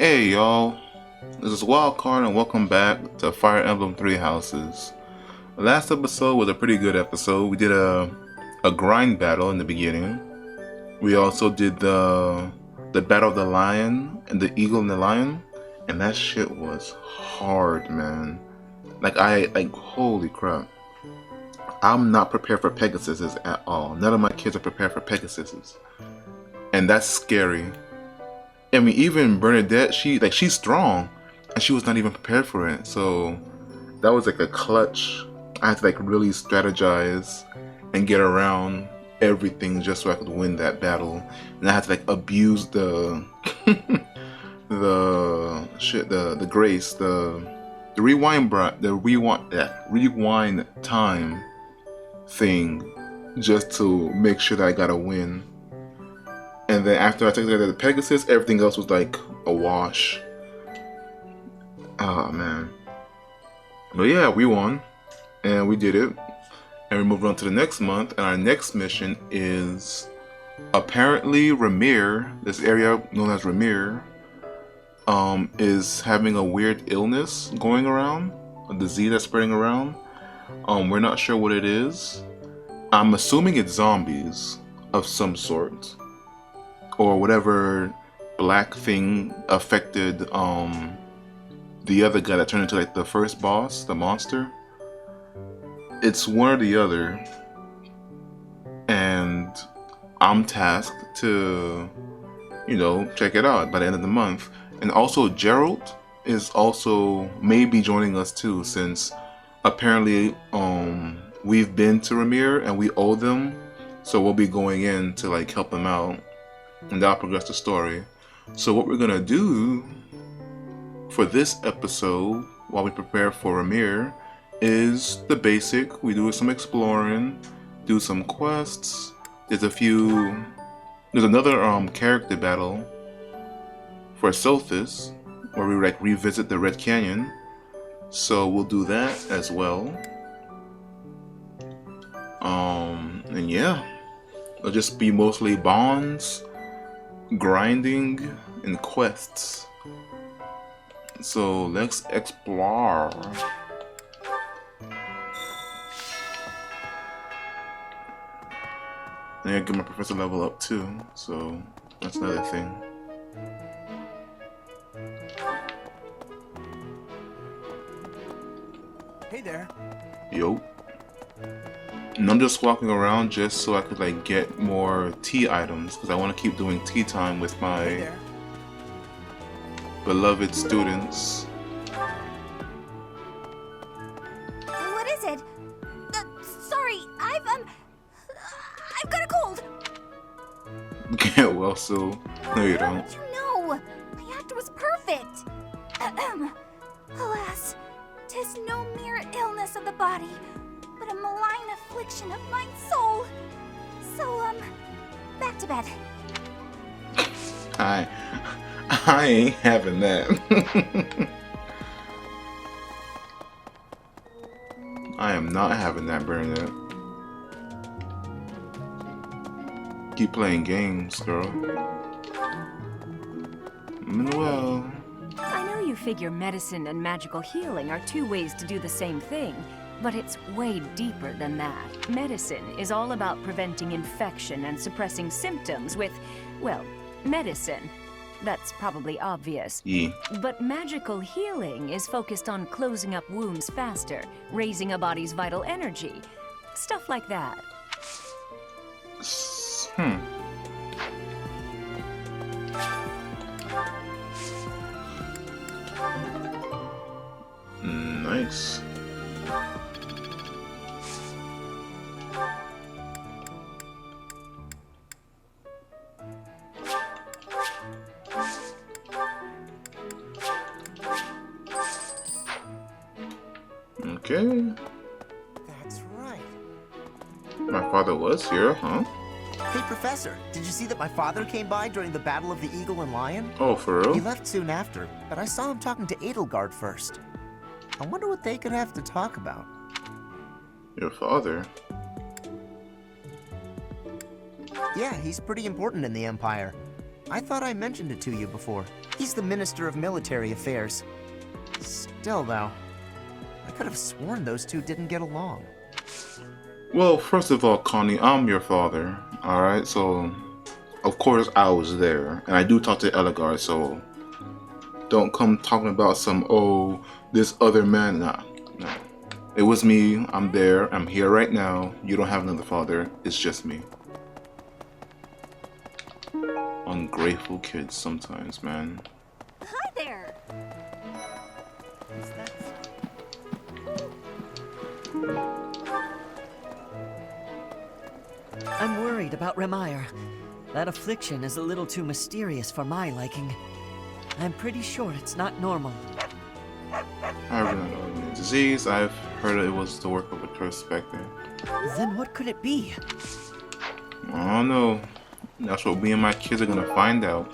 Hey y'all, this is WildCard and welcome back to Fire Emblem Three Houses. The last episode was a pretty good episode. We did a grind battle in the beginning. We also did the battle of the lion and the eagle and the lion, and that shit was hard, man. Holy crap. I'm not prepared for Pegasuses at all. None of my kids are prepared for Pegasuses. And that's scary. I mean, even Bernadette, she's strong, and she was not even prepared for it. So that was like a clutch. I had to really strategize and get around everything just so I could win that battle. And I had to abuse the the grace, the rewind time thing just to make sure that I got a win. And then after I took the Pegasus, everything else was like a wash. Oh man. But yeah, we won. And we did it. And we moved on to the next month. And our next mission is apparently Ramir, this area known as Ramir, is having a weird illness going around. A disease that's spreading around. We're not sure what it is. I'm assuming it's zombies of some sort. Or whatever black thing affected the other guy that turned into the first boss, the monster. It's one or the other. And I'm tasked to, check it out by the end of the month. And also Gerald is also maybe joining us too, since apparently we've been to Ramir and we owe them. So we'll be going in to help them out. And that'll progress the story. So what we're gonna do for this episode, while we prepare for Ramir, is the basic. We do some exploring, do some quests. There's another character battle for Sothis, where we revisit the Red Canyon. So we'll do that as well. And yeah, it'll just be mostly bonds, grinding, and quests. So let's explore. I gotta get my professor level up too, so that's another thing. Hey there. Yo. And I'm just walking around just so I could get more tea items, because I want to keep doing tea time with my beloved students. What is it? Sorry, I've got a cold. Get well soon. No, you don't. How did you know? My act was perfect. Alas, 'tis no mere illness of the body, but a malign affliction of my soul. So, back to bed. I ain't having that. I am not having that, Bernadette. Keep playing games, girl. Well. I know you figure medicine and magical healing are two ways to do the same thing, but it's way deeper than that. Medicine is all about preventing infection and suppressing symptoms with, well, medicine. That's probably obvious. Yeah. But magical healing is focused on closing up wounds faster, raising a body's vital energy. Stuff like that. Nice. Okay. That's right. My father was here, huh? Hey, Professor, did you see that my father came by during the Battle of the Eagle and Lion? Oh, for He real? left soon after, but I saw him talking to Edelgard first. I wonder what they could have to talk about. Your father? Yeah, he's pretty important in the Empire. I thought I mentioned it to you before. He's the Minister of Military Affairs. Still, though, I could have sworn those two didn't get along. Well, first of all, Connie, I'm your father. Alright, so of course I was there. And I do talk to Elgar, so don't come talking about some, oh, this other man. Nah, no. It was me. I'm there. I'm here right now. You don't have another father. It's just me. Ungrateful kids sometimes, man. Hi there. What's that? I'm worried about Remire. That affliction is a little too mysterious for my liking. I'm pretty sure it's not normal. I really don't know the disease. I've heard it was the work of a cursed specter. Then what could it be? I don't know. That's what me and my kids are gonna find out.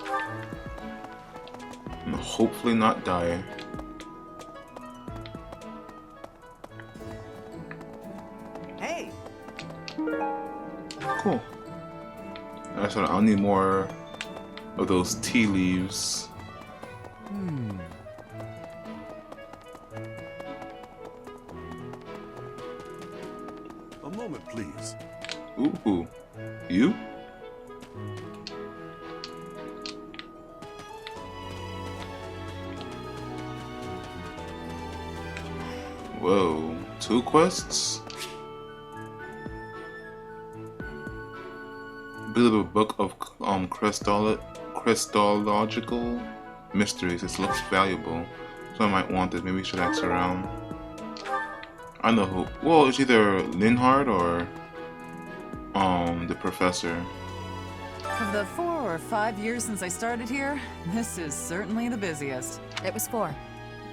And hopefully not die. Hey! Cool. That's what I'll need more of those tea leaves. A moment, please. Ooh. You? Whoa. 2 quests? Bit of a book of Christological mysteries. This looks valuable. So I might want this. Maybe we should ask around. I know who. Well, it's either Linhard or the professor. Of the 4 or 5 years since I started here, this is certainly the busiest. It was 4.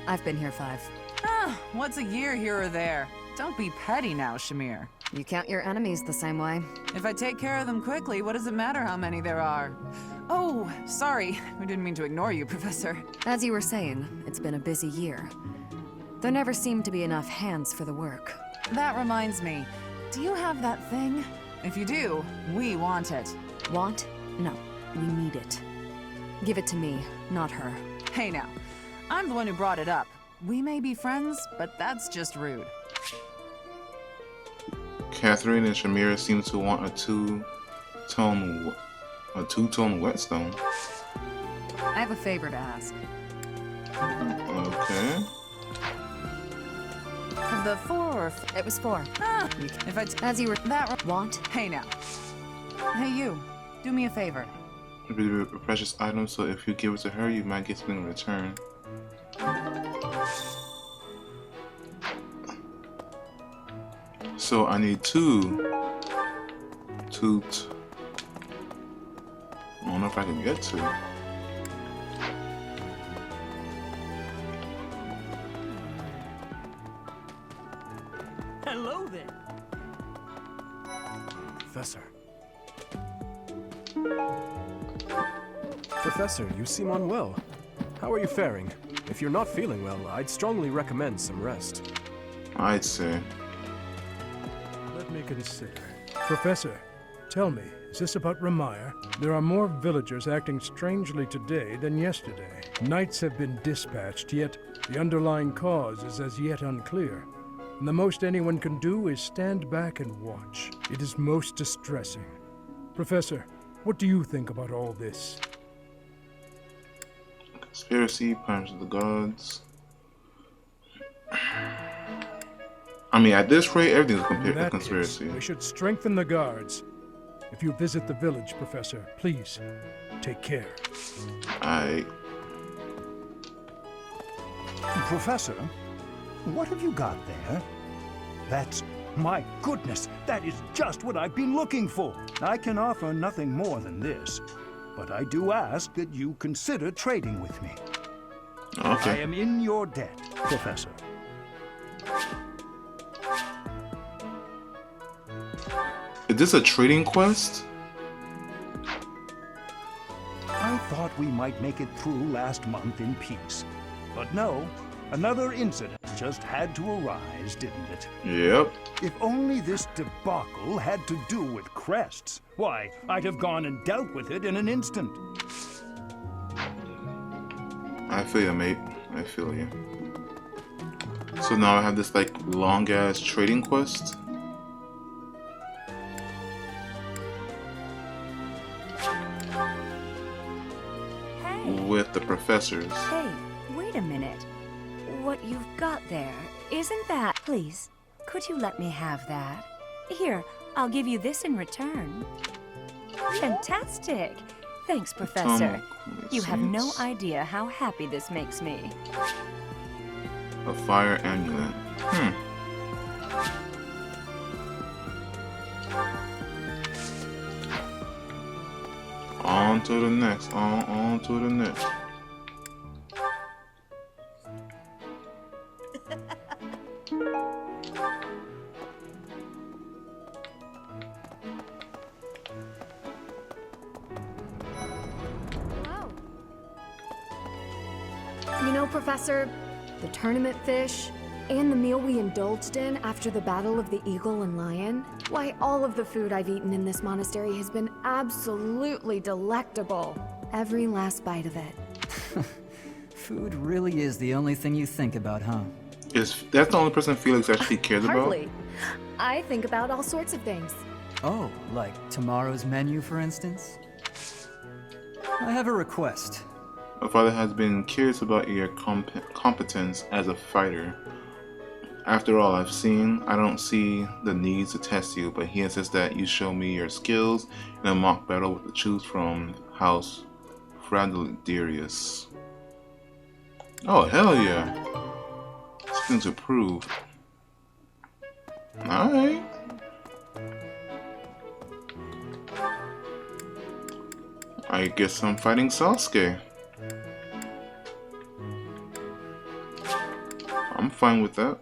I've been here 5. Ah, what's a year here or there? Don't be petty now, Shamir. You count your enemies the same way. If I take care of them quickly, what does it matter how many there are? Oh, sorry. We didn't mean to ignore you, Professor. As you were saying, it's been a busy year. There never seemed to be enough hands for the work. That reminds me. Do you have that thing? If you do, we want it. Want? No. We need it. Give it to me, not her. Hey now, I'm the one who brought it up. We may be friends, but that's just rude. Catherine and Shamira seem to want a two-tone whetstone. I have a favor to ask. Okay. Of the 4 or... It was 4. Ah, if I... As you were... That... Want? Hey now. Hey you, do me a favor. It'll be a precious item, so if you give it to her, you might get something in return. So I need 2. I don't know if I can get 2. Hello there! Professor. Professor, you seem unwell. How are you faring? If you're not feeling well, I'd strongly recommend some rest. I'd say. Let me consider. Professor, tell me, is this about Remire? There are more villagers acting strangely today than yesterday. Knights have been dispatched, yet the underlying cause is as yet unclear. And the most anyone can do is stand back and watch. It is most distressing. Professor, what do you think about all this? Conspiracy, Pirates of the Gods. I mean, at this rate, everything's In a that conspiracy. case, we should strengthen the guards. If you visit the village, Professor, please, take care. Professor, what have you got there? That's... my goodness, that is just what I've been looking for. I can offer nothing more than this, but I do ask that you consider trading with me. I Okay. am in your debt, Professor. Is this a trading quest? I thought we might make it through last month in peace. But no, another incident just had to arise, didn't it? Yep. If only this debacle had to do with crests, why, I'd have gone and dealt with it in an instant. I feel you, mate. I feel you. So now I have this like long ass trading quest. Hey. With the professors. Hey, wait a minute. What you've got there, isn't that... Please, could you let me have that? Here, I'll give you this in return. Fantastic! Thanks, Professor. You have no idea how happy this makes me. A fire amulet. On to the next. On to the next. You know, Professor, the tournament fish, and the meal we indulged in after the Battle of the Eagle and Lion, why, all of the food I've eaten in this monastery has been absolutely delectable. Every last bite of it. Food really is the only thing you think about, huh? Is that's the only person Felix actually cares about? Hardly. I think about all sorts of things. Oh, like tomorrow's menu, for instance? I have a request. My father has been curious about your competence as a fighter. After all I've seen, I don't see the need to test you, but he insists that you show me your skills in a mock battle with the choose from House Fragilidarius. Oh, hell yeah. Something to prove. Alright. I guess I'm fighting Sasuke. I'm fine with that.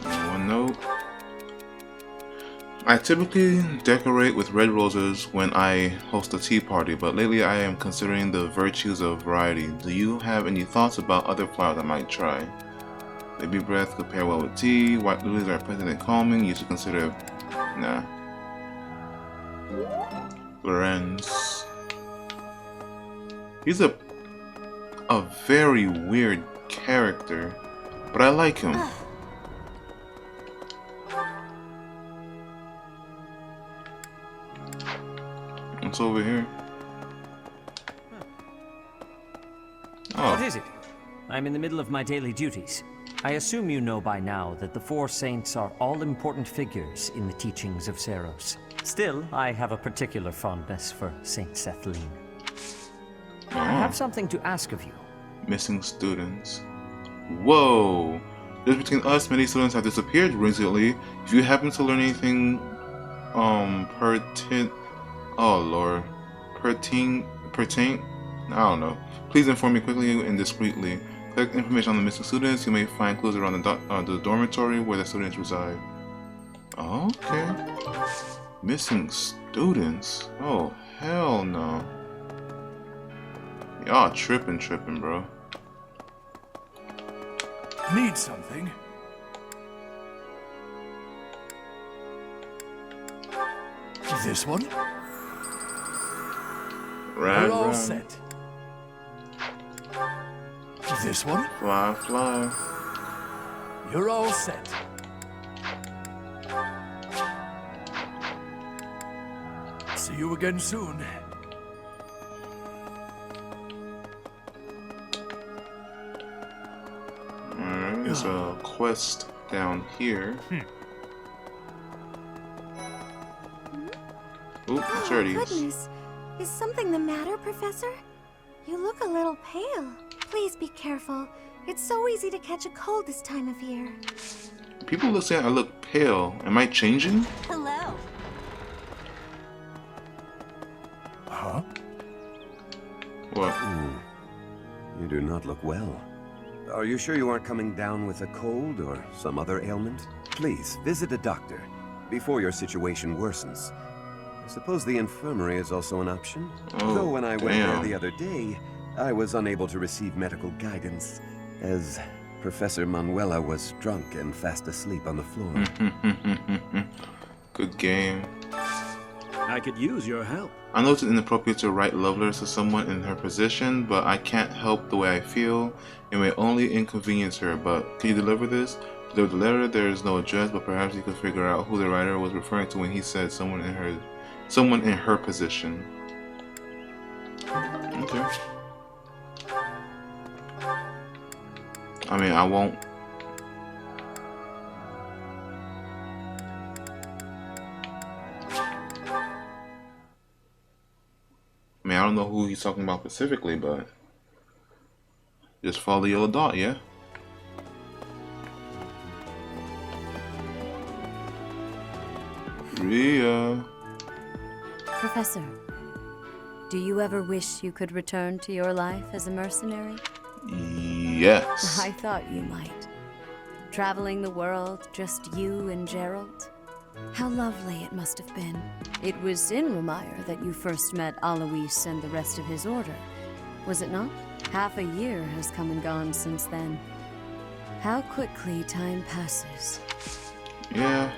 One note. I typically decorate with red roses when I host a tea party, but lately I am considering the virtues of variety. Do you have any thoughts about other flowers I might try? Baby breath could pair well with tea. White lilies are pleasant and calming. You should consider... Nah. Lorenz. He's a very weird character, but I like him. What's over here? Oh. What is it? I'm in the middle of my daily duties. I assume you know by now that the four saints are all-important figures in the teachings of Seros. Still, I have a particular fondness for Saint Sethlin. I have something to ask of you. Missing students. Whoa! Just between us, many students have disappeared recently. If you happen to learn anything, pertain, I don't know. Please inform me quickly and discreetly. Collect information on the missing students. You may find clues around the dormitory where the students reside. Okay. Missing students? Oh, hell no. Y'all tripping, bro. Need something? This one? We're all set. This one? Fly. You're all set. See you again soon. Alright, there's a quest down here. Oop, charities. Goodness. Is something the matter, Professor? You look a little pale. Please be careful. It's so easy to catch a cold this time of year. People look saying I look pale. Am I changing? Hello. Huh? What? You do not look well. Are you sure you aren't coming down with a cold or some other ailment? Please, visit a doctor. before your situation worsens. I suppose the infirmary is also an option. Oh, Though when I went there damn. the other day, I was unable to receive medical guidance, as Professor Manuela was drunk and fast asleep on the floor. Good game. I could use your help. I know it's inappropriate to write love letters to someone in her position, but I can't help the way I feel. It may only inconvenience her, but can you deliver this? Deliver the letter. There is no address, but perhaps you could figure out who the writer was referring to when he said someone in her position. Okay. I mean, I won't. I mean, I don't know who he's talking about specifically, but just follow the yellow dot, yeah? Ria. Professor, do you ever wish you could return to your life as a mercenary? Yes. I thought you might. Traveling the world, just you and Gerald. How lovely it must have been. It was in Remire that you first met Alois and the rest of his order, was it not? Half a year has come and gone since then. How quickly time passes. Yeah.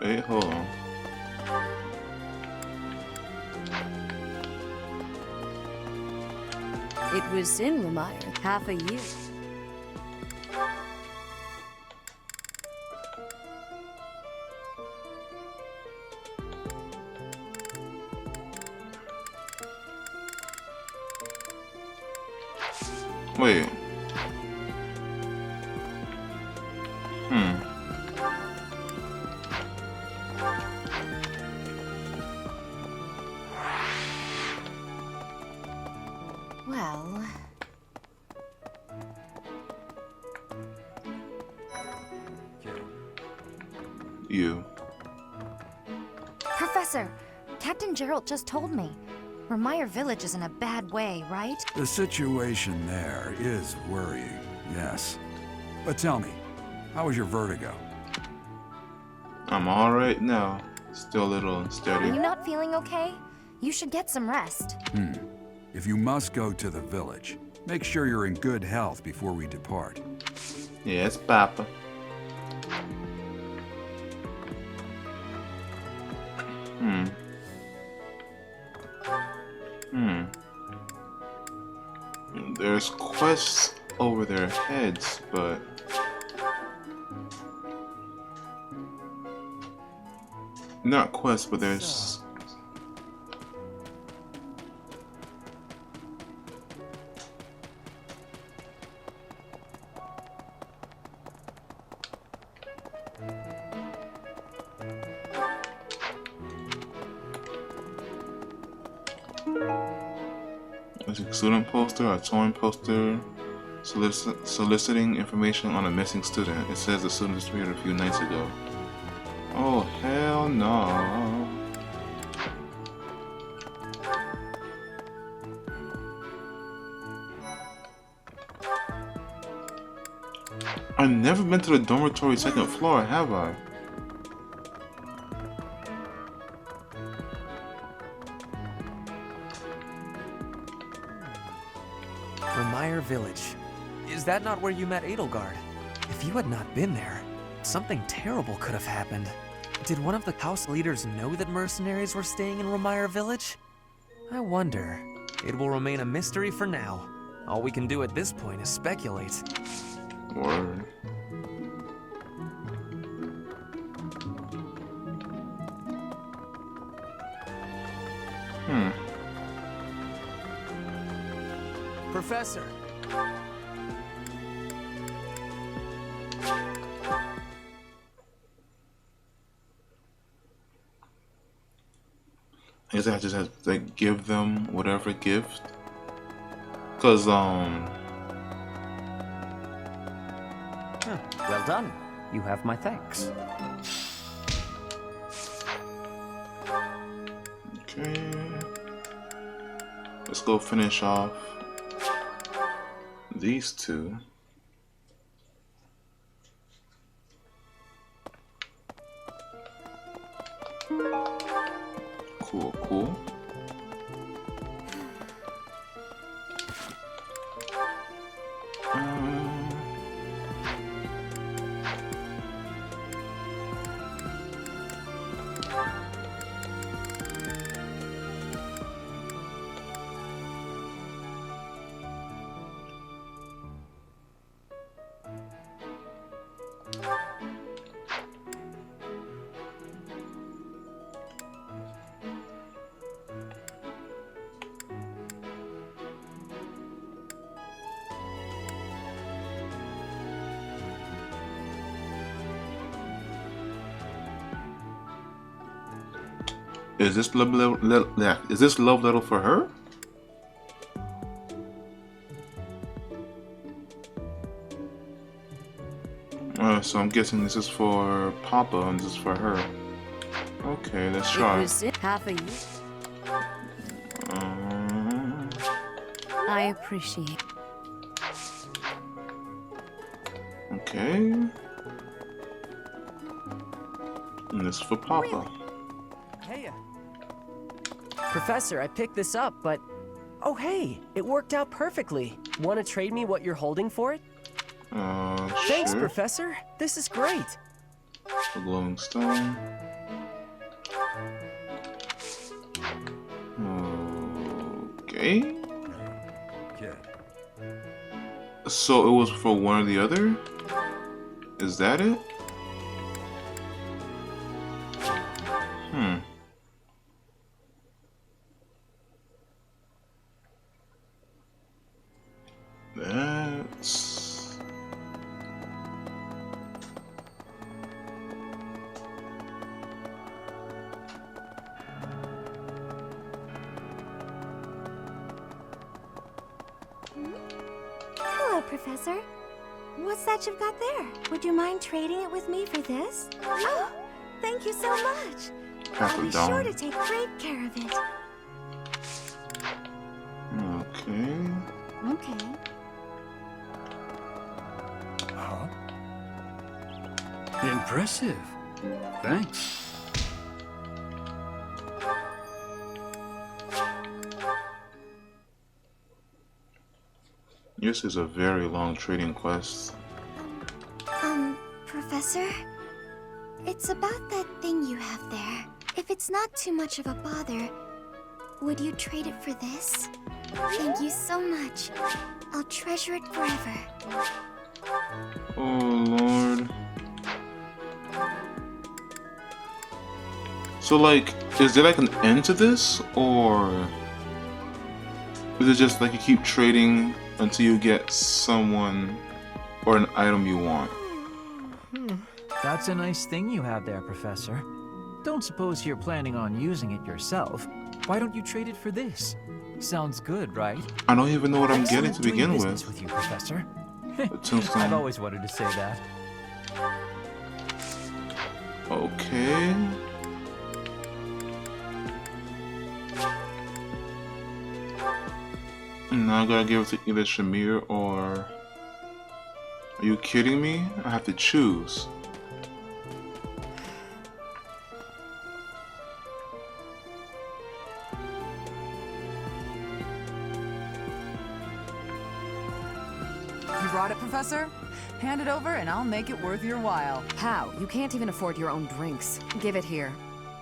Wait, hold on. It was in Remire half a year. Wait. Well... You. Professor, Captain Gerald just told me. Remire Village is in a bad way, right? The situation there is worrying, yes. But tell me, how was your vertigo? I'm alright now. Still a little unsteady. Are you not feeling okay? You should get some rest. If you must go to the village, make sure you're in good health before we depart. Yes, Papa. There's quests over their heads, but not quests, but there's a student poster, a torn poster, soliciting information on a missing student. It says the student disappeared a few nights ago. Oh, hell no. I've never been to the dormitory second floor, have I? Remire Village. Is that not where you met Edelgard? If you had not been there, something terrible could have happened. Did one of the house leaders know that mercenaries were staying in Remire Village? I wonder. It will remain a mystery for now. All we can do at this point is speculate. Word. Professor! I guess I just have to like, give them whatever gift. Cause Well done. You have my thanks. Okay. Let's go finish off these two. Cool, cool. Is this love level for her? So I'm guessing this is for Papa and this is for her. Okay, let's try. Half a year. I appreciate. Okay. And this is for Papa. Hey, Professor, I picked this up, but... Oh, hey, it worked out perfectly. Want to trade me what you're holding for it? Thanks, Sure. Professor. This is great. A glowing stone. Okay. So it was for one or the other? Is that it? That's... Hello, Professor. What's that you've got there? Would you mind trading it with me for this? Oh, thank you so much. I'll be sure to take great care of it. Okay. Okay. Huh? Impressive. Thanks. This is a very long trading quest. Professor? It's about that thing you have there. If it's not too much of a bother, would you trade it for this? Thank you so much. I'll treasure it forever. Oh, Lord. So, like, is there like an end to this? Or is it just like you keep trading until you get someone or an item you want? That's a nice thing you have there, Professor. Don't suppose you're planning on using it yourself. Why don't you trade it for this? Sounds good, right? I don't even know what I'm getting to begin business with. with you, Professor. Tombstone. I've always wanted to say that. Okay. Now I gotta give it to either Shamir or... Are you kidding me? I have to choose. You brought it, Professor? Hand it over and I'll make it worth your while. How? You can't even afford your own drinks. Give it here.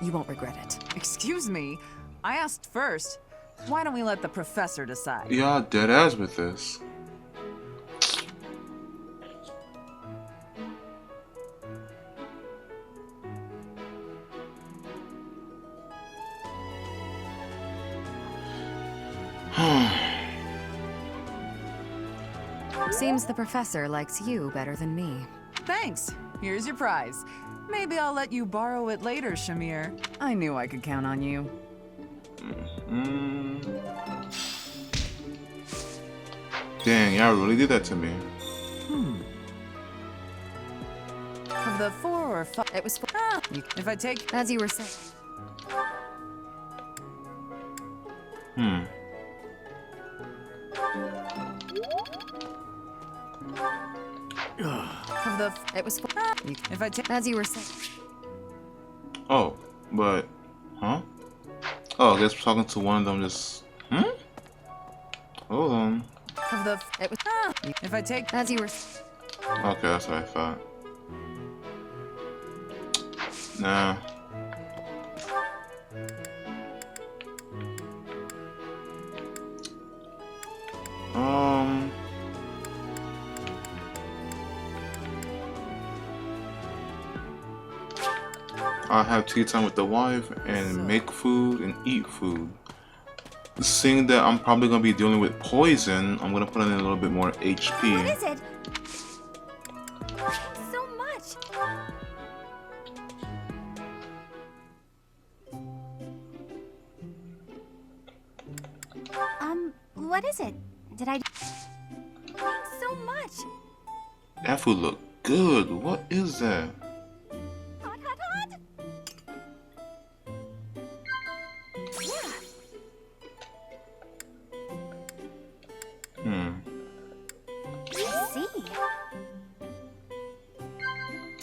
You won't regret it. Excuse me? I asked first. Why don't we let the Professor decide? Y'all dead ass with this. Seems the professor likes you better than me. Thanks. Here's your prize. Maybe I'll let you borrow it later, Shamir. I knew I could count on you. Dang, y'all really did that to me. Of the 4 or 5... It was... If I take... As you were saying. Hmm. It was if I take As you were saying. Oh, but huh? Oh, I guess we're talking to one of them. Just hold on. it was if I take As you were. Okay, that's what I thought. Nah. I'll have tea time with the wife and make food and eat food. Seeing that I'm probably gonna be dealing with poison, I'm gonna put in a little bit more HP. What is it? So much. What is it? Did I? Thanks so much. That food look good. What is that? Hot, hot, hot. Yeah. I see.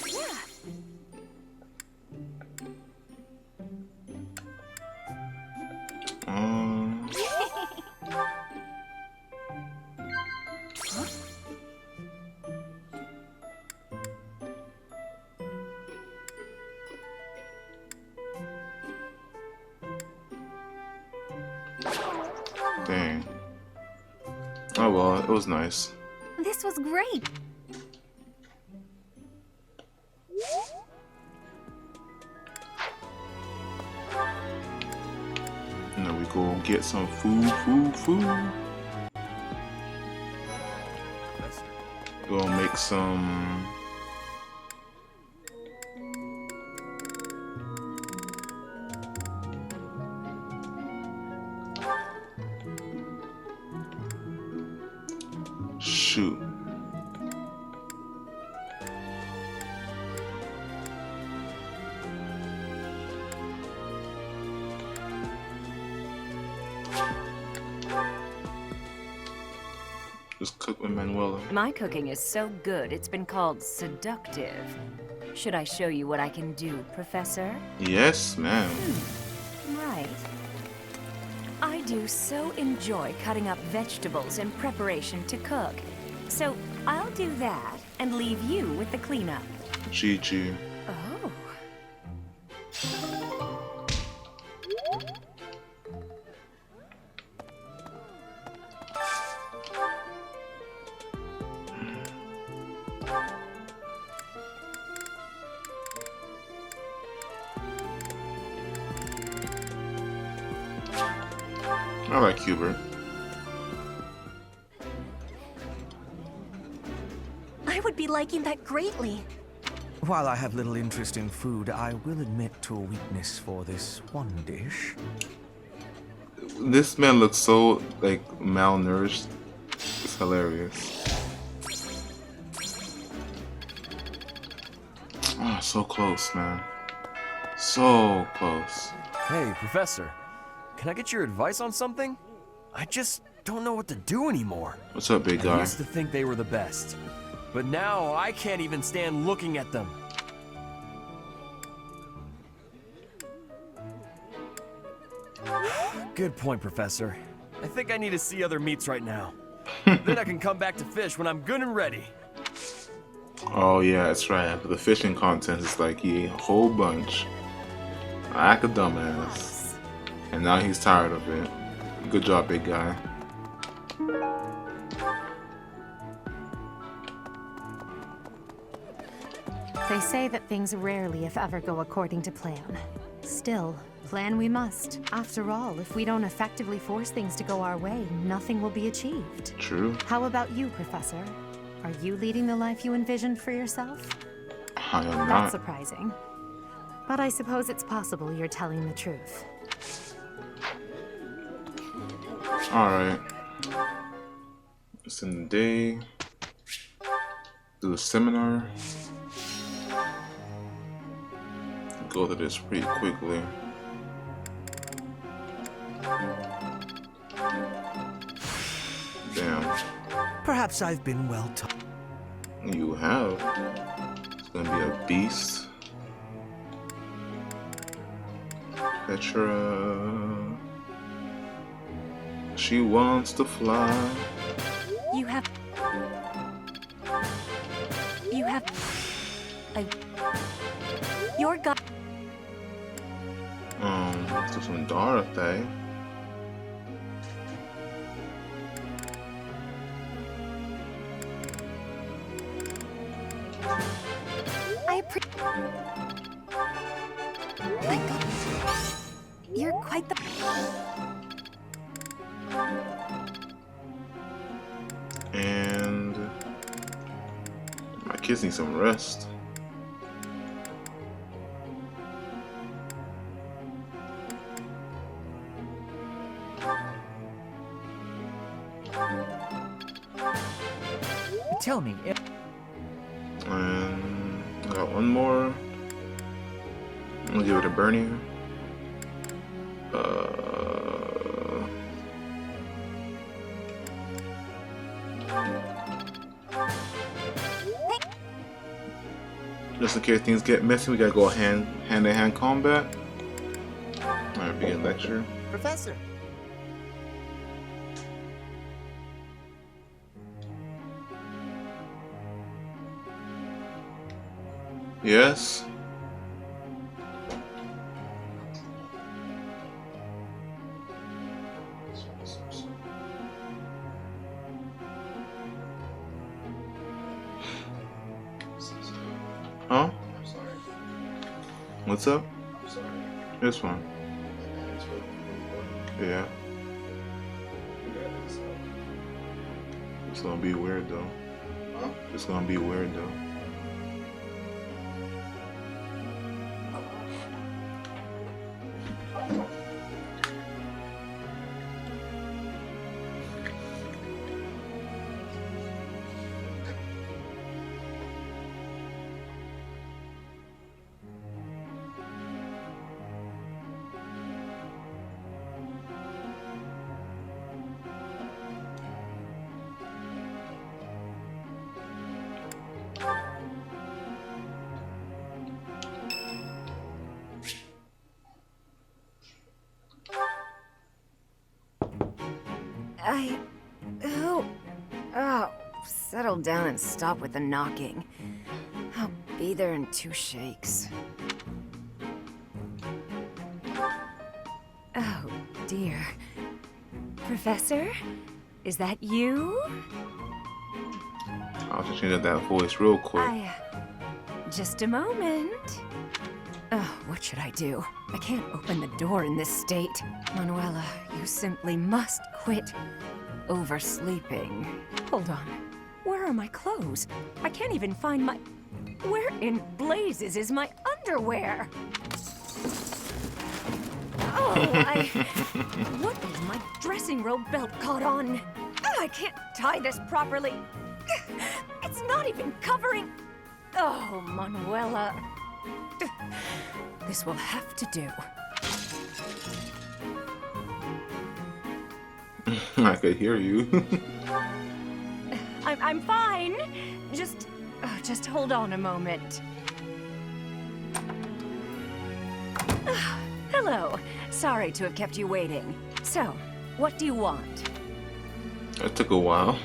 Yeah. Dang. Oh well, it was nice. This was great. Now we go get some food. Go make some. Shoot. Just cook with Manuela. My cooking is so good, it's been called seductive. Should I show you what I can do, Professor? Yes, ma'am. Right. I do so enjoy cutting up vegetables in preparation to cook. So I'll do that and leave you with the cleanup. GG. Oh. I like Hubert. I would be liking that greatly. While I have little interest in food, I will admit to a weakness for this one dish. This man looks so, like, malnourished. It's hilarious. Ah, so close, man. So close. Hey, Professor. Can I get your advice on something? I just don't know what to do anymore. What's up, big guy? I used to think they were the best. But now I can't even stand looking at them. Good point, Professor. I think I need to see other meats right now. Then I can come back to fish when I'm good and ready. Oh yeah, that's right. After the fishing contest, it's like he ate a whole bunch. Like a dumbass. And now he's tired of it. Good job, big guy. They say that things rarely, if ever, go according to plan. Still, plan we must. After all, if we don't effectively force things to go our way, nothing will be achieved. True. How about you, Professor? Are you leading the life you envisioned for yourself? I am That's not. surprising. But I suppose it's possible you're telling the truth. Alright. It's in the day. Do the seminar. Go to this pretty quickly. Damn. Perhaps I've been well taught. You have. It's gonna be a beast. Petra. She wants to fly. You have. Your god. So some Dorothy. My God. You're quite the... And my kids need some rest. Tell me. And I got one more. I'm gonna give it a Bernie. Just in case things get messy, we gotta go hand-to-hand combat. Alright, begin lecture. Professor! Yes? Huh? What's up? This one. Yeah. It's gonna be weird though. It's gonna be weird though. Settle down and stop with the knocking. I'll be there in 2 shakes. Oh, dear. Professor? Is that you? I'll just change up that voice real quick. Just a moment. Oh, what should I do? I can't open the door in this state. Manuela, you simply must quit oversleeping. Hold on. Where are my clothes? I can't even find my... Where in blazes is my underwear? Oh, What is my dressing robe belt caught on? I can't tie this properly. It's not even covering... Oh, Manuela. This will have to do. I could hear you. I'm fine. Just hold on a moment. Hello. Sorry to have kept you waiting. So, what do you want? That took a while.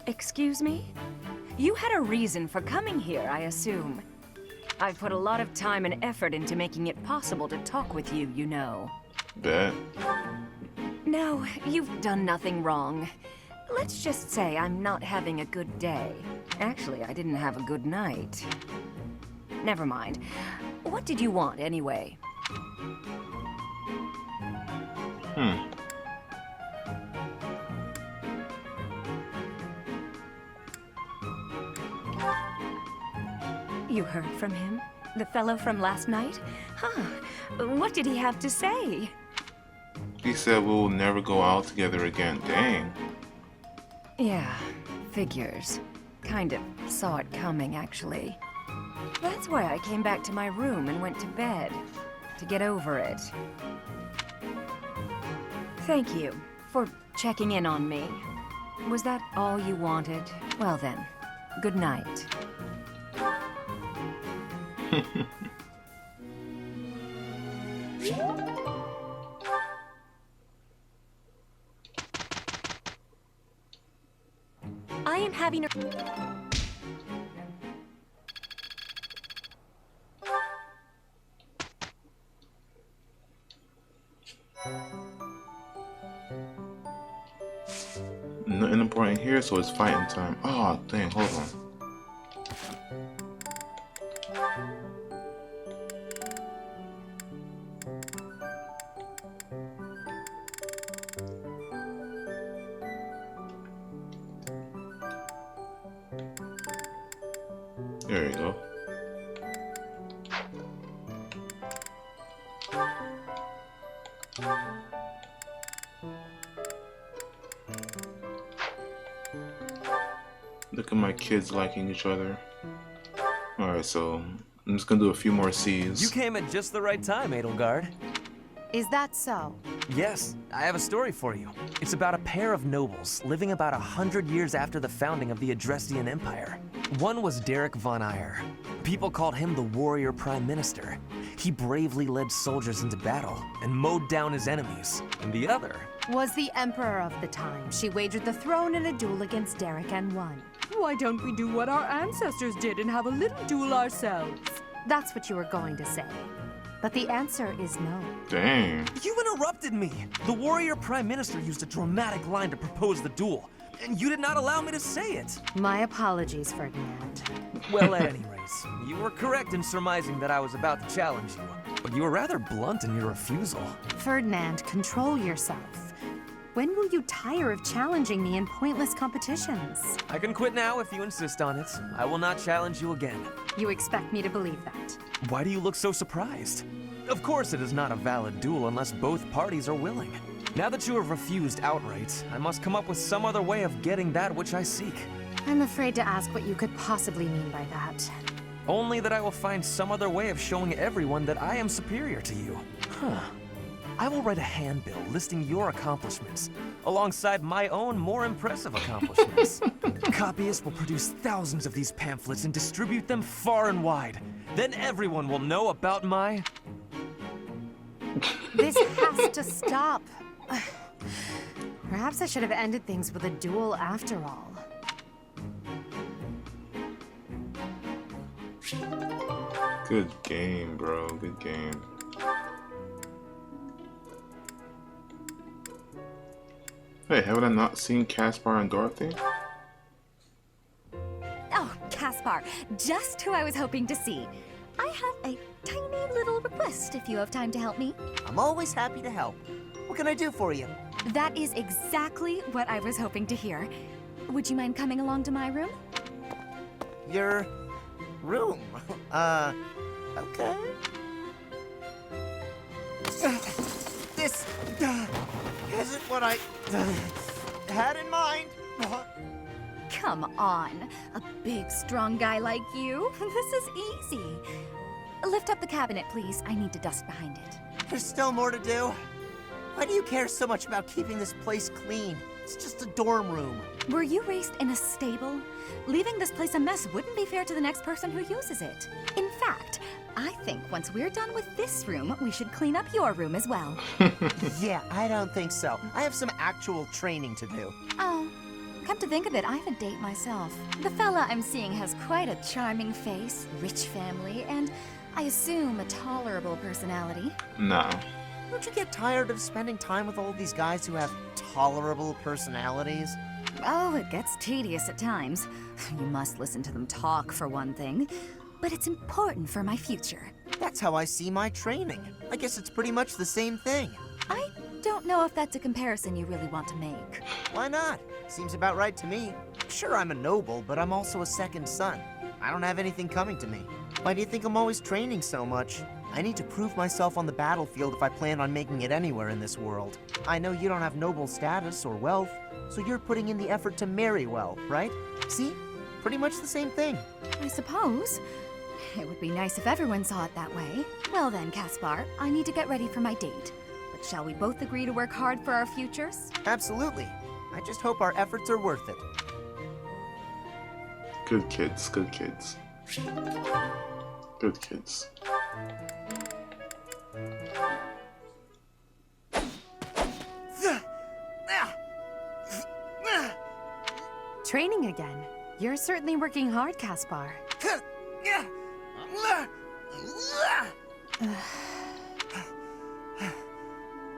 Excuse me? You had a reason for coming here, I assume. I've put a lot of time and effort into making it possible to talk with you, you know. Bet. No, you've done nothing wrong. Let's just say I'm not having a good day. Actually, I didn't have a good night. Never mind. What did you want, anyway? You heard from him? The fellow from last night? Huh. What did he have to say? He said we'll never go out together again. Dang. Yeah, figures. Kind of saw it coming, actually. That's why I came back to my room and went to bed. to get over it. Thank you for checking in on me. Was that all you wanted? Well then, good night. I am having a... Nothing important here, so it's fighting time. Oh, dang, hold on. There you go. Look at my kids liking each other. Alright, so I'm just gonna do a few more C's. You came at just the right time, Edelgard. Is that so? Yes, I have a story for you. It's about a pair of nobles living about 100 years after the founding of the Adrestian Empire. One was Derek von Eyre. People called him the warrior prime minister. He bravely led soldiers into battle and mowed down his enemies. And the other Was the emperor of the time. She wagered the throne in a duel against Derek and won. Why don't we do what our ancestors did and have a little duel ourselves? That's what you were going to say. But the answer is no. Dang. You interrupted me! The warrior prime minister used a dramatic line to propose the duel, and you did not allow me to say it! My apologies, Ferdinand. Well, at any rate, you were correct in surmising that I was about to challenge you, but you were rather blunt in your refusal. Ferdinand, control yourself. When will you tire of challenging me in pointless competitions? I can quit now if you insist on it. I will not challenge you again. You expect me to believe that? Why do you look so surprised? Of course it is not a valid duel unless both parties are willing. Now that you have refused outright, I must come up with some other way of getting that which I seek. I'm afraid to ask what you could possibly mean by that. Only that I will find some other way of showing everyone that I am superior to you. Huh. I will write a handbill listing your accomplishments, alongside my own more impressive accomplishments. Copyists will produce thousands of these pamphlets and distribute them far and wide. Then everyone will know about my... This has to stop. Perhaps I should have ended things with a duel after all. Good game, bro. Good game. Hey, haven't I not seen Caspar and Dorothy? Oh, Caspar, just who I was hoping to see. I have a tiny little request if you have time to help me. I'm always happy to help. What can I do for you? That is exactly what I was hoping to hear. Would you mind coming along to my room? Your room? Okay. This isn't what I had in mind. Come on, a big, strong guy like you. This is easy. Lift up the cabinet, please. I need to dust behind it. There's still more to do. Why do you care so much about keeping this place clean? It's just a dorm room. Were you raised in a stable? Leaving this place a mess wouldn't be fair to the next person who uses it. In fact, I think once we're done with this room, we should clean up your room as well. Yeah, I don't think so. I have some actual training to do. Oh, come to think of it, I have a date myself. The fella I'm seeing has quite a charming face, rich family, and I assume a tolerable personality. No. Don't you get tired of spending time with all these guys who have tolerable personalities? Oh, it gets tedious at times. You must listen to them talk, for one thing. But it's important for my future. That's how I see my training. I guess it's pretty much the same thing. I don't know if that's a comparison you really want to make. Why not? Seems about right to me. Sure, I'm a noble, but I'm also a second son. I don't have anything coming to me. Why do you think I'm always training so much? I need to prove myself on the battlefield if I plan on making it anywhere in this world. I know you don't have noble status or wealth, so you're putting in the effort to marry well, right? See? Pretty much the same thing. I suppose. It would be nice if everyone saw it that way. Well then, Caspar, I need to get ready for my date. But shall we both agree to work hard for our futures? Absolutely. I just hope our efforts are worth it. Good kids, good kids. Good kids. Training again. You're certainly working hard, Caspar.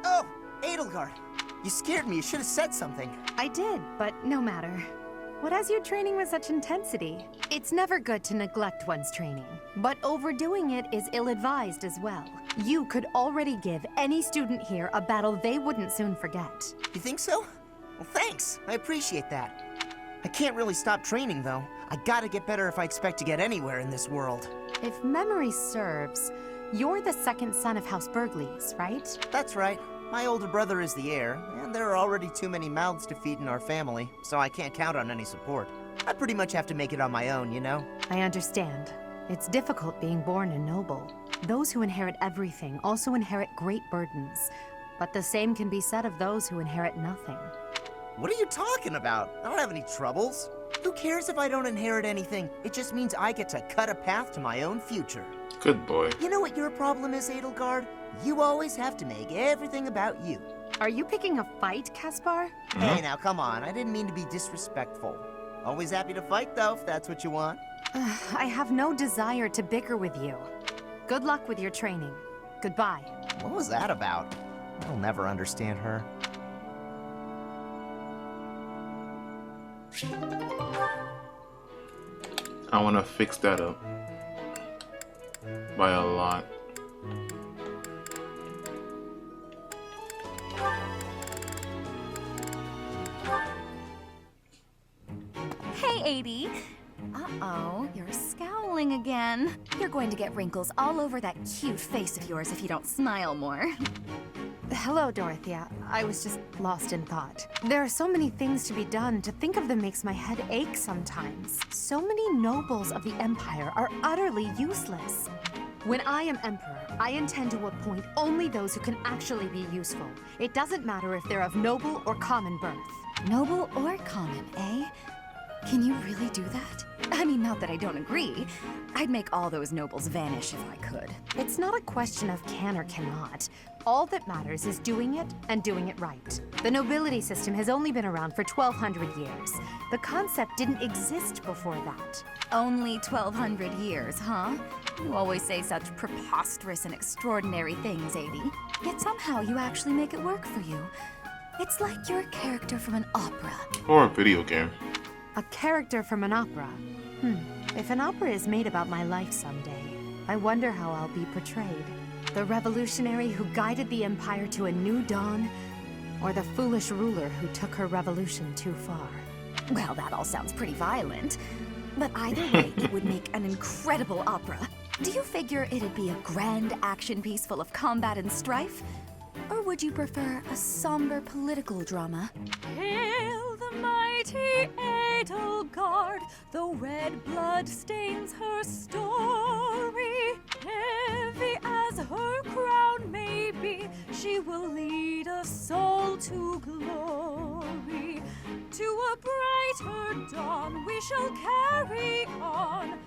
Oh, Edelgard. You scared me. You should have said something. I did, but no matter. What has you training with such intensity? It's never good to neglect one's training, but overdoing it is ill-advised as well. You could already give any student here a battle they wouldn't soon forget. You think so? Well, thanks. I appreciate that. I can't really stop training, though. I gotta get better if I expect to get anywhere in this world. If memory serves, you're the second son of House Bergleys, right? That's right. My older brother is the heir, and there are already too many mouths to feed in our family, so I can't count on any support. I pretty much have to make it on my own, you know? I understand. It's difficult being born a noble. Those who inherit everything also inherit great burdens, but the same can be said of those who inherit nothing. What are you talking about? I don't have any troubles. Who cares if I don't inherit anything? It just means I get to cut a path to my own future. Good boy. You know what your problem is, Edelgard? You always have to make everything about you. Are you picking a fight, Caspar? Hey, now, come on. I didn't mean to be disrespectful. Always happy to fight, though, if that's what you want. I have no desire to bicker with you. Good luck with your training. Goodbye. What was that about? I'll never understand her. I want to fix that up by a lot. Hey, 80. Uh-oh, you're scowling again. You're going to get wrinkles all over that cute face of yours if you don't smile more. Hello, Dorothea. I was just lost in thought. There are so many things to be done. To think of them makes my head ache sometimes. So many nobles of the Empire are utterly useless. When I am Emperor, I intend to appoint only those who can actually be useful. It doesn't matter if they're of noble or common birth. Noble or common, eh? Can you really do that? I mean, not that I don't agree. I'd make all those nobles vanish if I could. It's not a question of can or cannot. All that matters is doing it and doing it right. The nobility system has only been around for 1,200 years. The concept didn't exist before that. Only 1,200 years, huh? You always say such preposterous and extraordinary things, 80. Yet somehow you actually make it work for you. It's like you're a character from an opera. Or a video game. A character from an opera. If an opera is made about my life someday, I wonder how I'll be portrayed. The revolutionary who guided the Empire to a new dawn, or the foolish ruler who took her revolution too far. Well, that all sounds pretty violent. But either way, it would make an incredible opera. Do you figure it'd be a grand action piece full of combat and strife? Or would you prefer a somber political drama? Hail the mighty Edelgard, though red blood stains her story. Heavy as her crown may be, she will lead us all to glory. To a brighter dawn we shall carry on.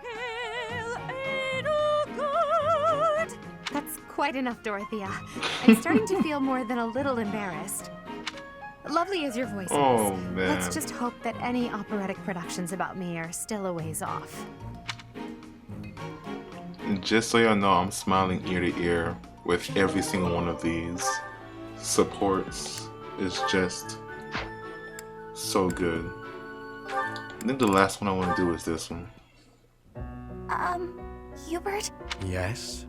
Hail Edelgard! That's quite enough, Dorothea. I'm starting to feel more than a little embarrassed. Lovely as your voice is. Oh, man. Let's just hope that any operatic productions about me are still a ways off. And just so y'all know, I'm smiling ear to ear with every single one of these supports. Is just so good. I think the last one I want to do is this one. Hubert? Yes?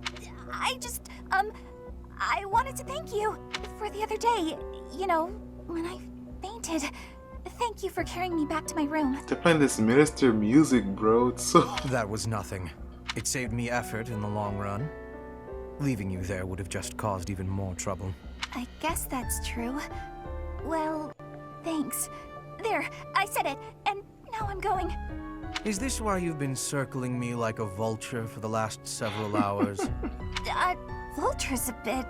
I wanted to thank you for the other day. You know, when I fainted. Thank you for carrying me back to my room. They're playing this minister music, bro. It's so... That was nothing. It saved me effort in the long run. Leaving you there would have just caused even more trouble. I guess that's true. Well, thanks. There, I said it, and now I'm going. Is this why you've been circling me like a vulture for the last several hours? Vulture's a bit...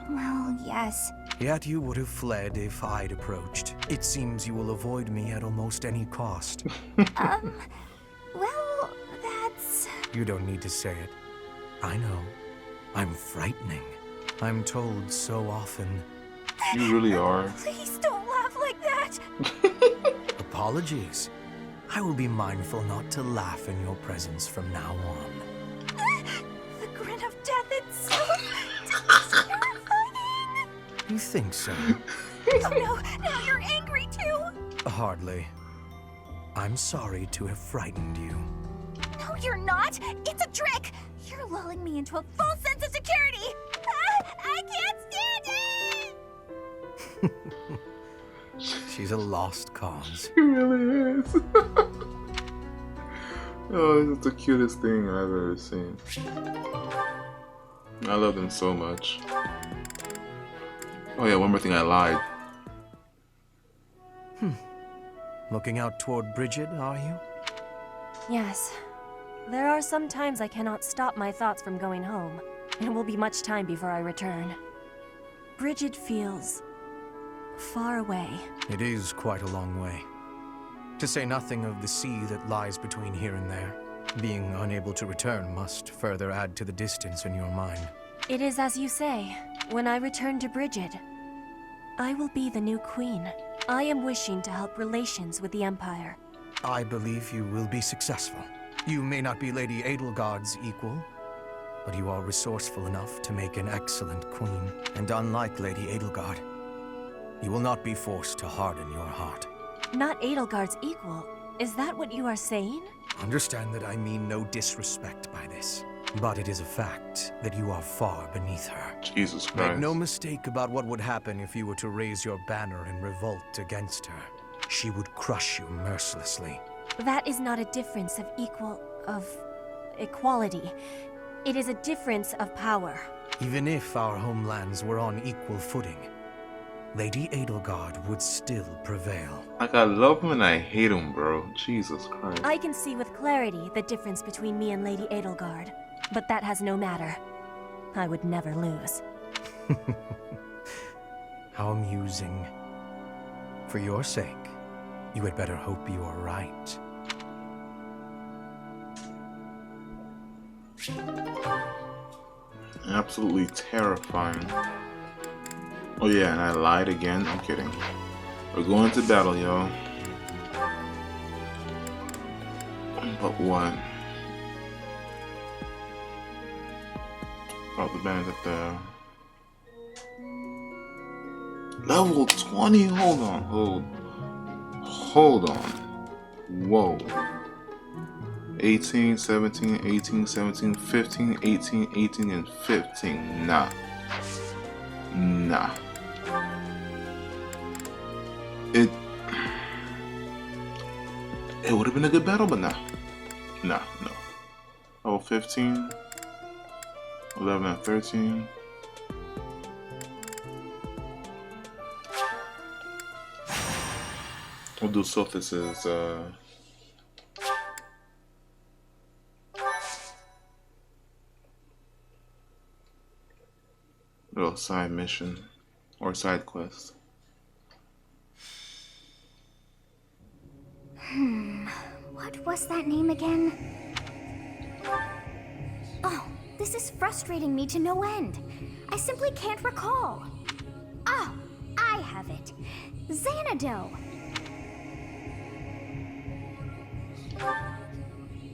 well, yes. Yet you would have fled if I'd approached. It seems you will avoid me at almost any cost. Well, that's... You don't need to say it. I know. I'm frightening. I'm told so often. You really are. Please don't laugh like that! Apologies. I will be mindful not to laugh in your presence from now on. The grin of death itself! It's terrifying! You think so? Oh no, now you're angry too! Hardly. I'm sorry to have frightened you. No, you're not! It's a trick! You're lulling me into a false sense of security! I can't stand it! She's a lost cause. She really is. Oh, this is the cutest thing I've ever seen. I love them so much. Oh yeah, one more thing, I lied. Looking out toward Bridget, are you? Yes. There are some times I cannot stop my thoughts from going home. It will be much time before I return. Bridget feels... far away. It is quite a long way. To say nothing of the sea that lies between here and there. Being unable to return must further add to the distance in your mind. It is as you say. When I return to Bridget, I will be the new queen. I am wishing to help relations with the Empire. I believe you will be successful. You may not be Lady Edelgard's equal, but you are resourceful enough to make an excellent queen. And unlike Lady Edelgard, you will not be forced to harden your heart. Not Edelgard's equal. Is that what you are saying? Understand that I mean no disrespect by this. But it is a fact that you are far beneath her. Jesus Christ. Make no mistake about what would happen if you were to raise your banner in revolt against her. She would crush you mercilessly. That is not a difference of equality. It is a difference of power. Even if our homelands were on equal footing, Lady Edelgard would still prevail. Like, I love him and I hate him, bro. Jesus Christ. I can see with clarity the difference between me and Lady Edelgard, but that has no matter. I would never lose. How amusing. For your sake, you had better hope you are right. Absolutely terrifying. Oh yeah, and I lied again. I'm kidding. We're going to battle, y'all. But what? Oh, the band's up there. Level 20? Hold on. Hold on. Whoa. 18, 17, 18, 17, 15, 18, 18, and 15. Nah. It would have been a good battle, but no. Oh, 15, 11, and 13. We'll do Sothis's, little side mission or side quest. What was that name again? Oh, this is frustrating me to no end. I simply can't recall. Oh, I have it. Xanadu.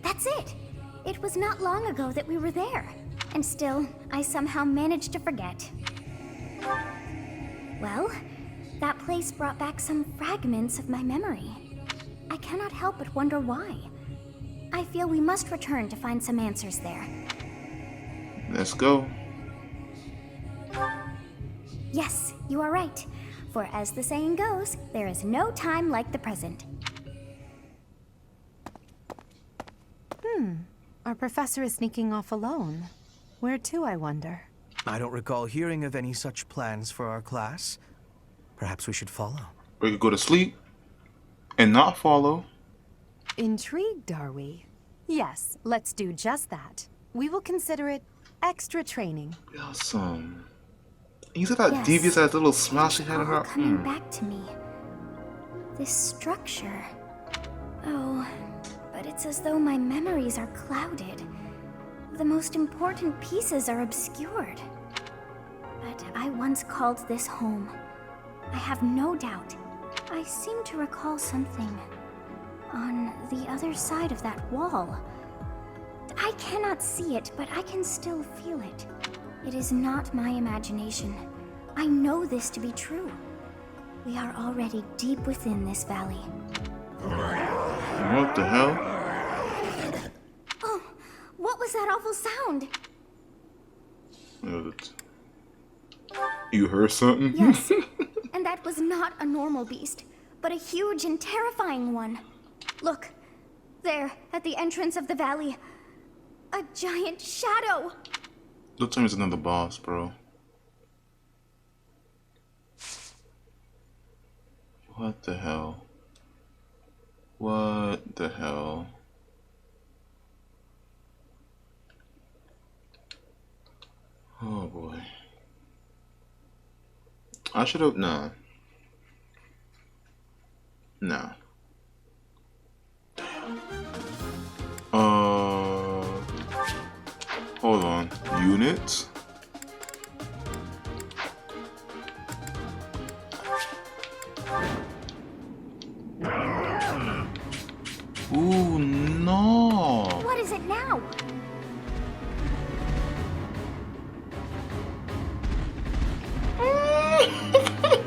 That's it. It was not long ago that we were there. And still, I somehow managed to forget. Well, that place brought back some fragments of my memory. I cannot help but wonder why. I feel we must return to find some answers there. Let's go. Yes, you are right. For as the saying goes, there is no time like the present. Our professor is sneaking off alone. Where to, I wonder? I don't recall hearing of any such plans for our class. Perhaps we should follow. We could go to sleep and not follow. Intrigued, are we? Yes, let's do just that. We will consider it extra training. Awesome. You see that Yes. devious ass little smile she had in All her? coming back to me. This structure. Oh, but it's as though my memories are clouded. The most important pieces are obscured. But I once called this home. I have no doubt. I seem to recall something on the other side of that wall. I cannot see it, but I can still feel it. It is not my imagination. I know this to be true. We are already deep within this valley. What the hell? Oh, what was that awful sound? You heard something? Yes, and that was not a normal beast, but a huge and terrifying one. Look, there, at the entrance of the valley, a giant shadow. Don't tell me it's another boss, bro. What the hell? What the hell? Oh boy. I should have. Nah. Nah. Hold on. Units? Ooh, no. What is it now?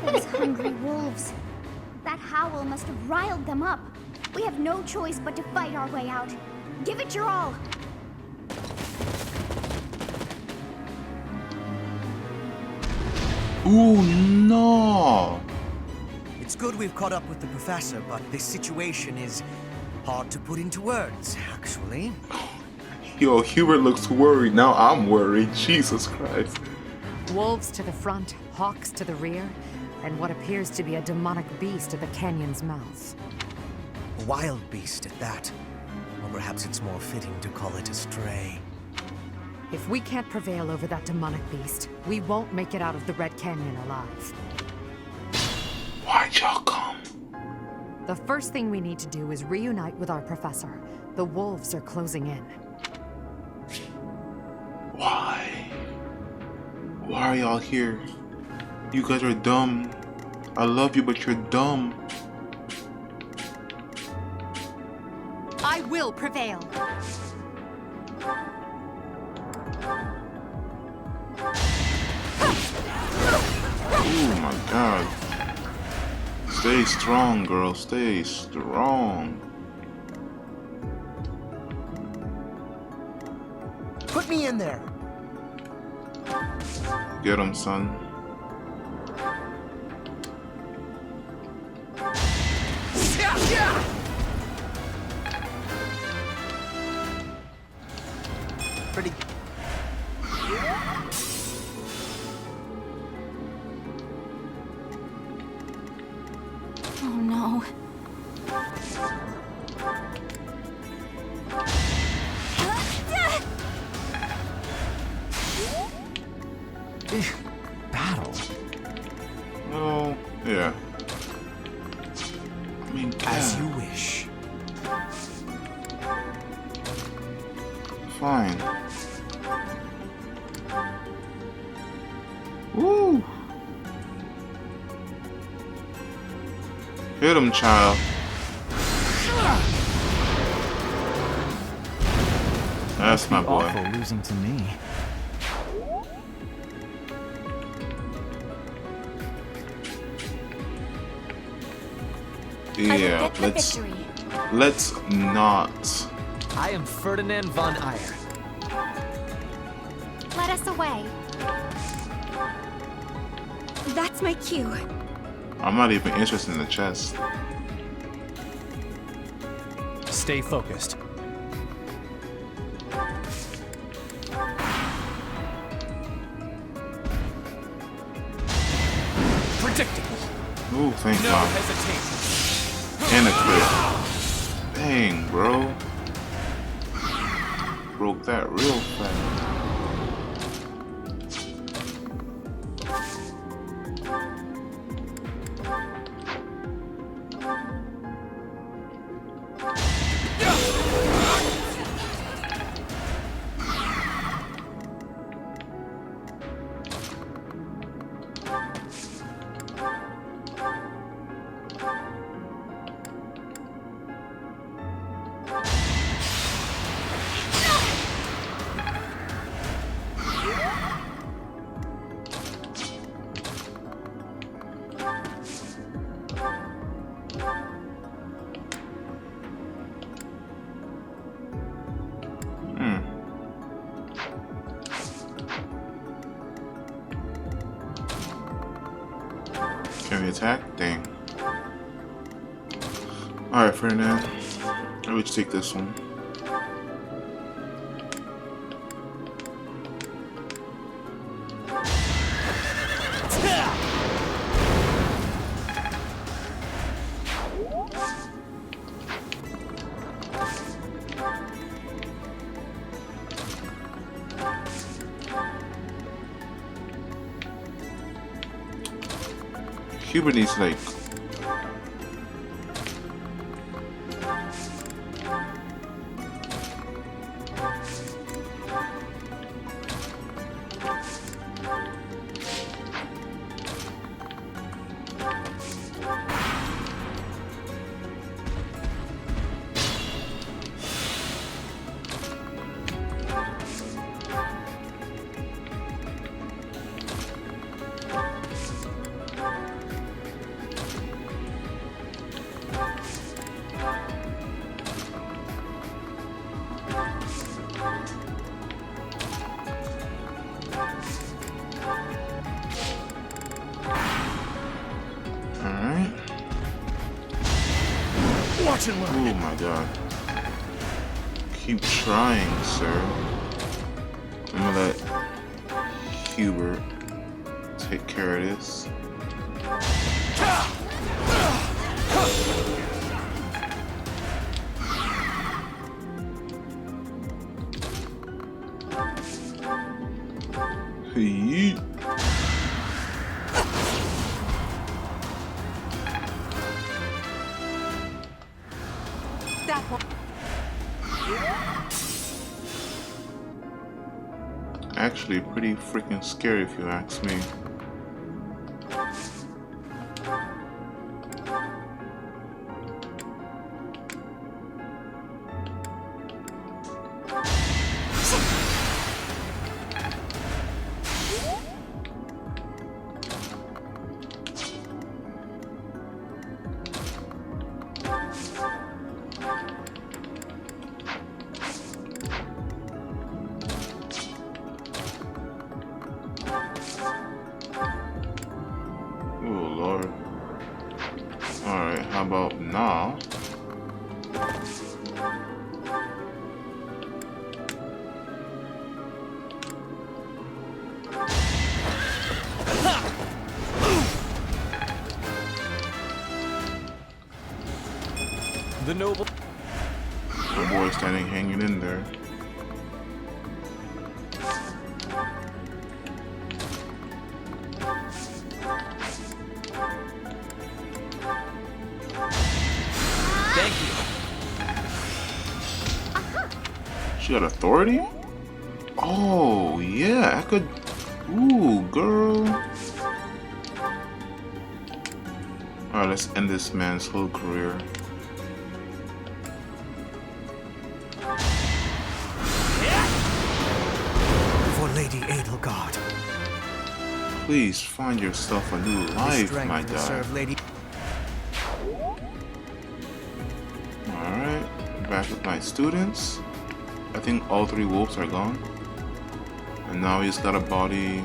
Those hungry wolves. That howl must have riled them up. We have no choice but to fight our way out. Give it your all. Ooh, no. It's good we've caught up with the professor, but this situation is hard to put into words, actually. Yo, Hubert looks worried. Now I'm worried. Jesus Christ. Wolves to the front, hawks to the rear, and what appears to be a demonic beast at the canyon's mouth. A wild beast at that. Or perhaps it's more fitting to call it a stray. If we can't prevail over that demonic beast, we won't make it out of the Red Canyon alive. Why'd y'all come? The first thing we need to do is reunite with our professor. The wolves are closing in. Why? Why are y'all here? You guys are dumb. I love you, but you're dumb. I will prevail. Oh my god. Stay strong, girl. Stay strong. Put me in there. Get him, son. Pretty. Oh no. Battle? Oh, yeah. I mean, As you wish. Fine. Woo! Hit him, child. That's my boy. Awful losing to me. Yeah, let's not. I am Ferdinand von Eyre. Let us away. That's my cue. I'm not even interested in the chest. Stay focused. Predictable. Ooh, thank No God. hesitation. And a crit. Dang, bro. Broke that real fast. Can we attack? Dang. Alright, Ferdinand. I would take this one. Hubert needs like Watch and learn. Oh my god. Keep trying, sir. I'm gonna let Hubert take care of this. Yeet. That one. Actually pretty freaking scary if you ask me. Alright, how about now? The noble. The boy standing hanging in there. Thank you. She got authority? Oh, yeah, I could... Ooh, girl. Alright, let's end this man's whole career. For Lady Edelgard. Please find yourself a new life, my guy. Serve Lady. Alright, back with my students. I think all three wolves are gone. And now he's got a body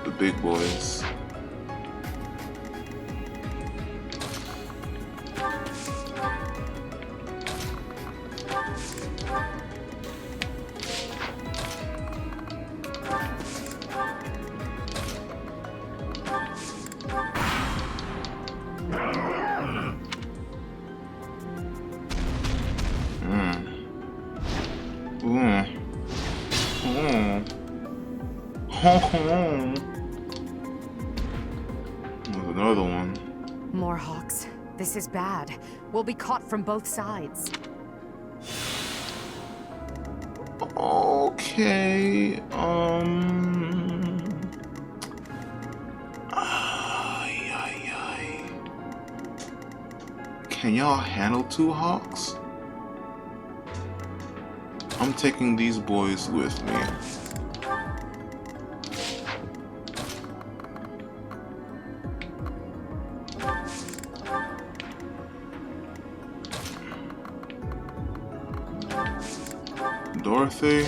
the big boys. There's another one. More hawks. This is bad. We'll be caught from both sides. Okay. Can y'all handle 2 hawks? I'm taking these boys with me. Dorothy,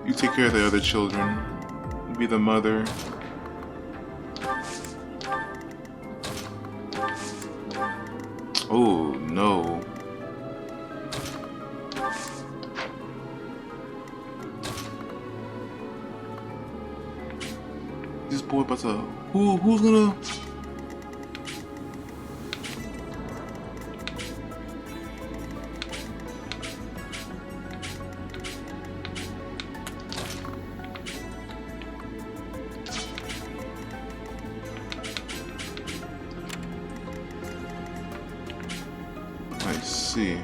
you take care of the other children. Be the mother. Oh no. This boy about to who's gonna I see.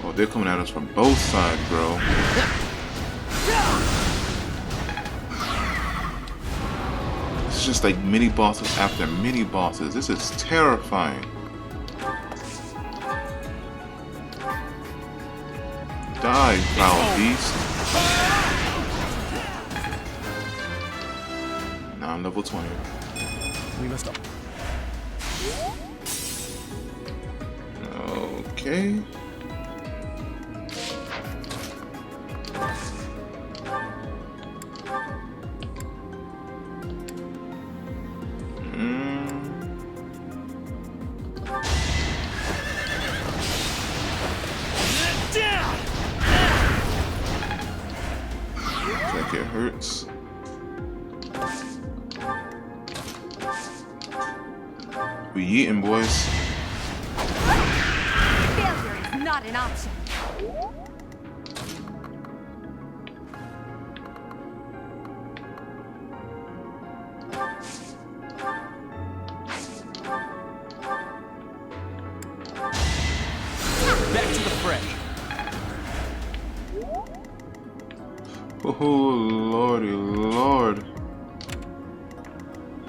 Oh, they're coming at us from both sides, bro. It's just like mini bosses after mini bosses. This is terrifying. Die, foul beast. Now I'm level 20. We must up. Okay. Like it hurts. We eating, boys. Failure is not an option. Back to the fray. Oh, lordy lord.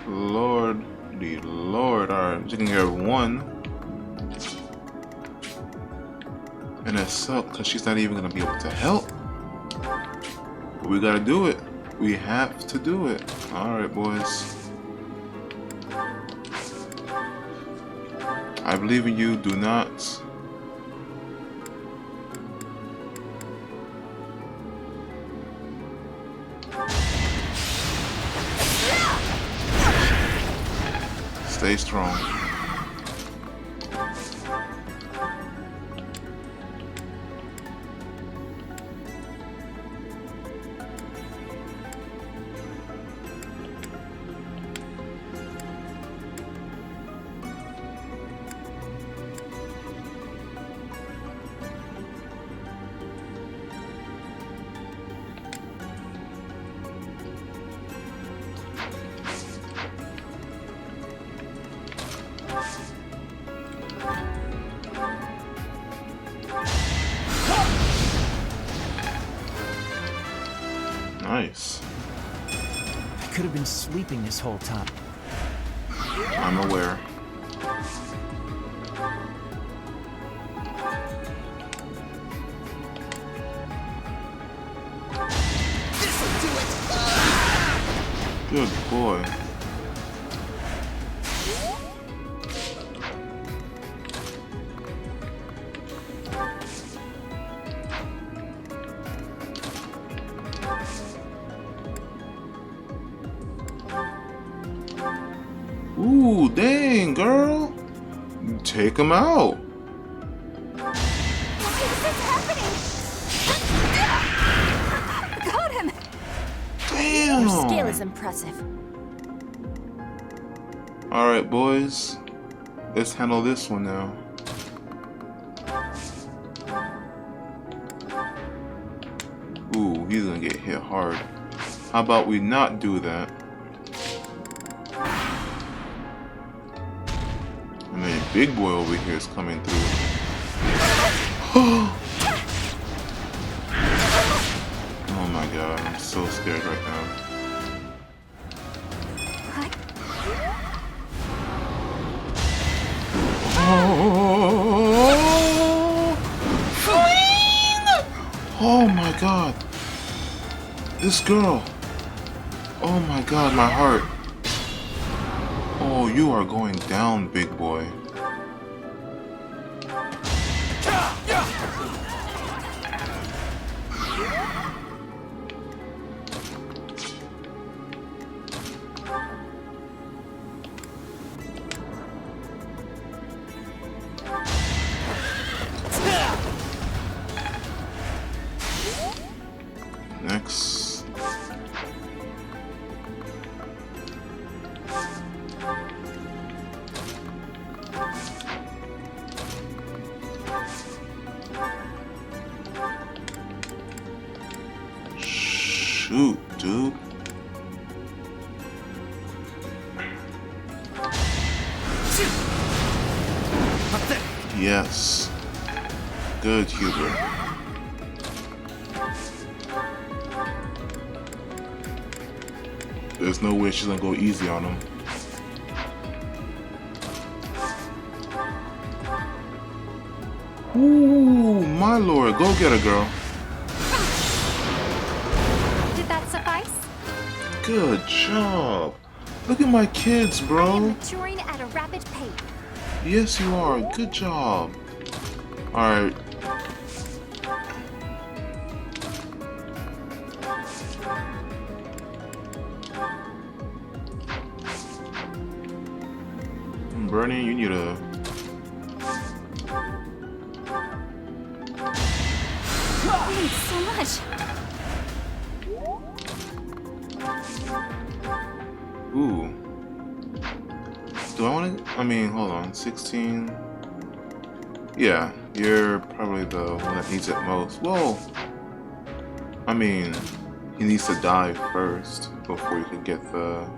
Lordy lord. Alright, taking care of one. And that sucks because she's not even going to be able to help. But we got to do it. We have to do it. Alright, boys. I believe in you. Do not. Stay strong. Nice. I could have been sleeping this whole time. I'm aware. Good boy. Ooh, dang, girl. Take him out. Why is this happening? was impressive. Alright, boys. Let's handle this one now. Ooh, he's gonna get hit hard. How about we not do that? I mean, big boy over here is coming through. Oh my god, I'm so scared right now. Oh my god. This girl. Oh my god, my heart. Oh, you are going down, big boy. Next. Shoot, dude. Yes. Good, Hubert. There's no way she's gonna go easy on him. Ooh, my lord, go get her, girl. Did that suffice? Good job. Look at my kids, bro. Maturing at a rapid pace. Yes, you are. Good job. Alright. Bernie, you need a... Thanks so much. Ooh. Do I want to... I mean, hold on. 16... Yeah, you're probably the one that needs it most. Whoa! I mean, he needs to die first before you can get the...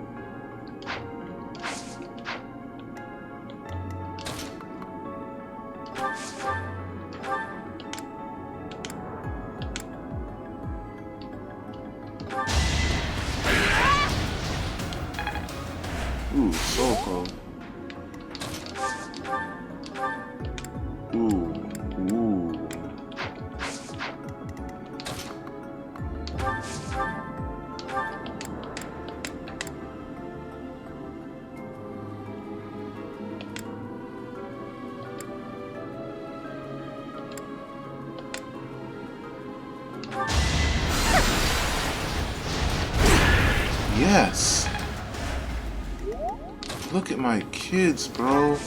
Ooh, so cool. Ooh, ooh. Yes. Look at my kids, bro.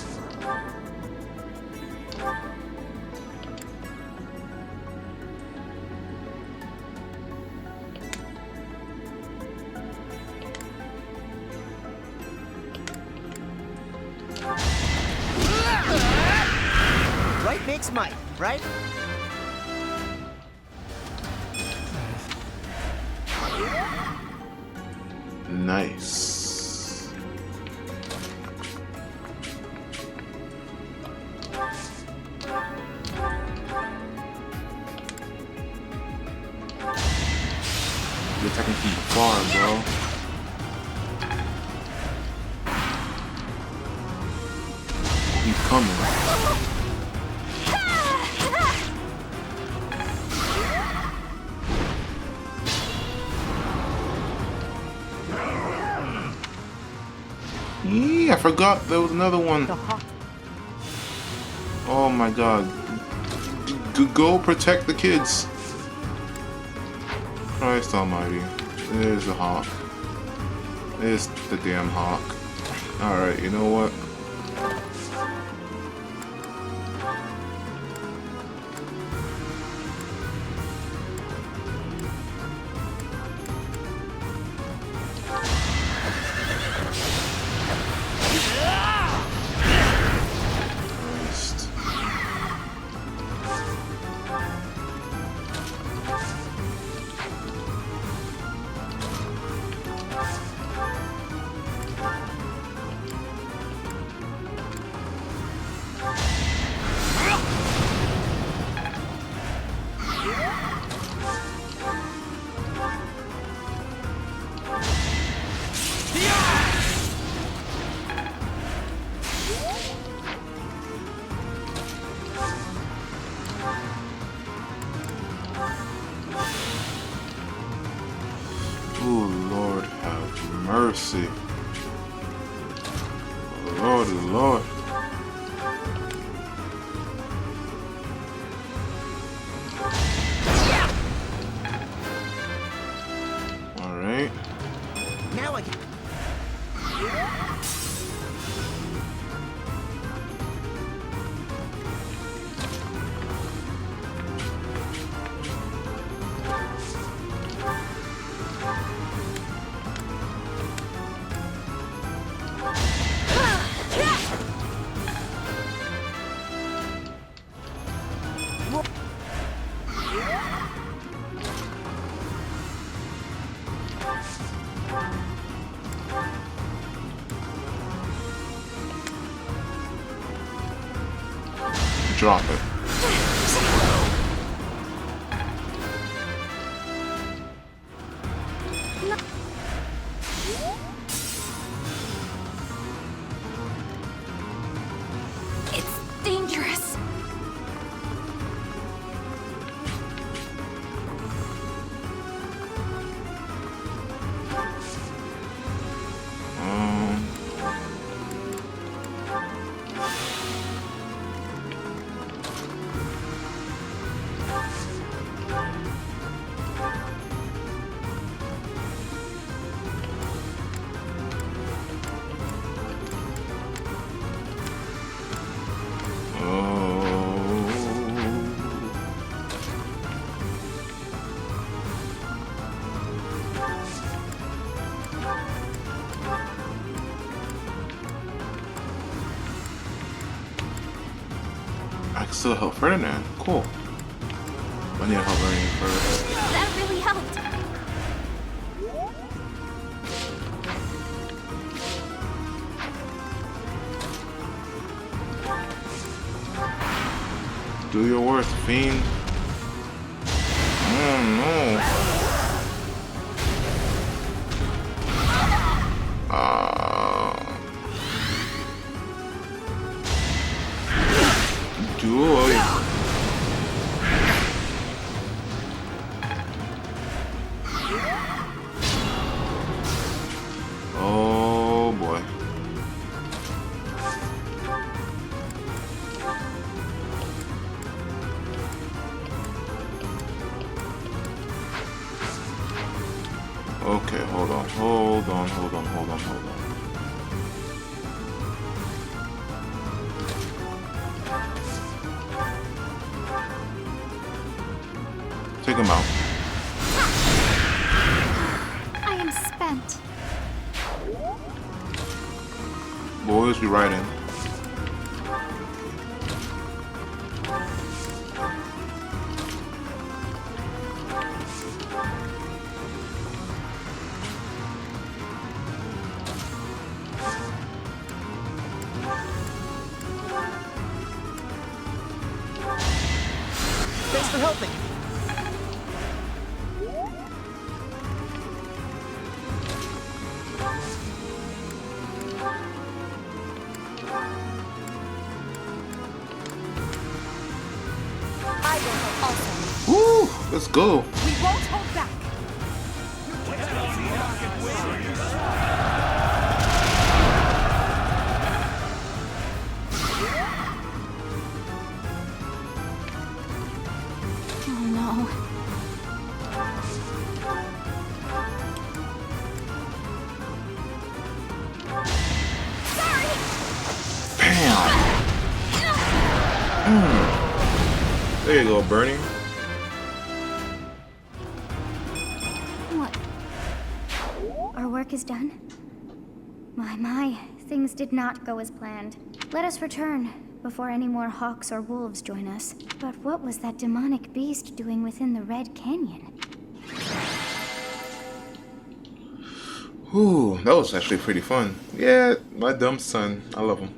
Right makes might, right? Nice. You're attacking from far, bro. He's coming. Yeah, I forgot there was another one. Oh my god. Go protect the kids. Christ almighty. There's the hawk. There's the damn hawk. Alright, you know what? mercy. Lord, Lord. Alright. Now I can... Drop it. It's dangerous. I can still help Ferdinand. Cool. I need to help Ferdinand first. That really helped. Do your worst, fiend. No. Do it. Oh boy. Okay, hold on. Take him out. I am spent. Boys, we right in. Thanks for helping. I will help also. Woo! Let's go. We won't hold back. Oh no. There you go, Bernie. What? Our work is done? My, things did not go as planned. Let us return before any more hawks or wolves join us. But what was that demonic beast doing within the Red Canyon? Ooh, that was actually pretty fun. Yeah, my dumb son. I love him.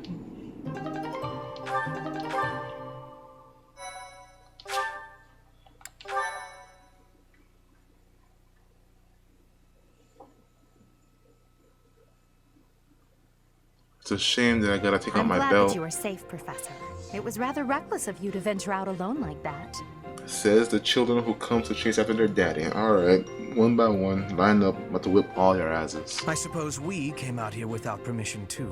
It's a shame that I gotta take out I'm my glad belt. that you were safe, Professor. It was rather reckless of you to venture out alone like that. Says the children who come to chase after their daddy. Alright, One by one, line up, about to whip all your asses. I suppose we came out here without permission too.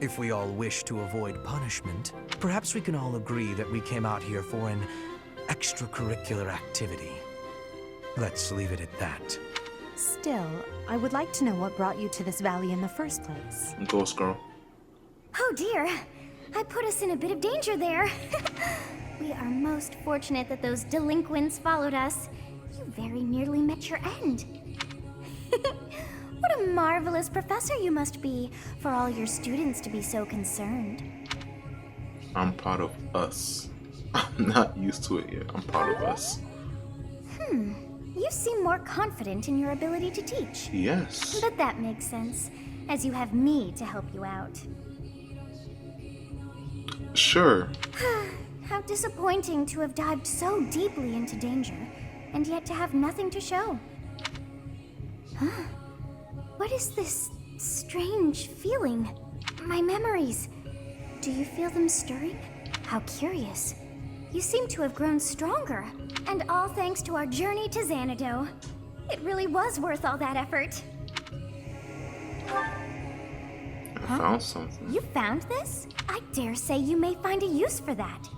If we all wish to avoid punishment, perhaps we can all agree that we came out here for an extracurricular activity. Let's leave it at that. Still, I would like to know what brought you to this valley in the first place. Ghost girl. Oh dear, I put us in a bit of danger there. We are most fortunate that those delinquents followed us. You very nearly met your end. What a marvelous professor you must be for all your students to be so concerned. I'm proud of us. I'm not used to it yet. I'm proud of us. You seem more confident in your ability to teach. Yes. But that makes sense, as you have me to help you out. Sure. How disappointing to have dived so deeply into danger, and yet to have nothing to show. Huh? What is this strange feeling? My memories. Do you feel them stirring? How curious. You seem to have grown stronger, and all thanks to our journey to Xanadu. It really was worth all that effort. I found something. You found this? I dare say you may find a use for that.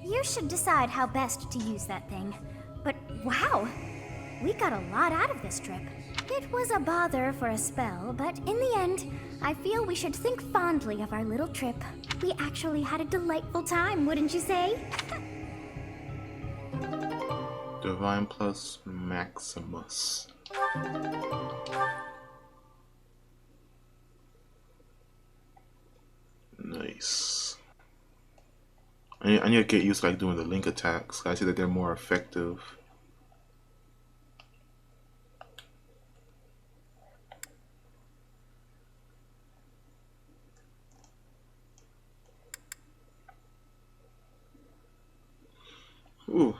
You should decide how best to use that thing. But wow, we got a lot out of this trip. It was a bother for a spell, but in the end, I feel we should think fondly of our little trip. We actually had a delightful time, wouldn't you say? Divine plus Maximus. Nice. I need to get used to like doing the link attacks. I see that they're more effective. Ooh.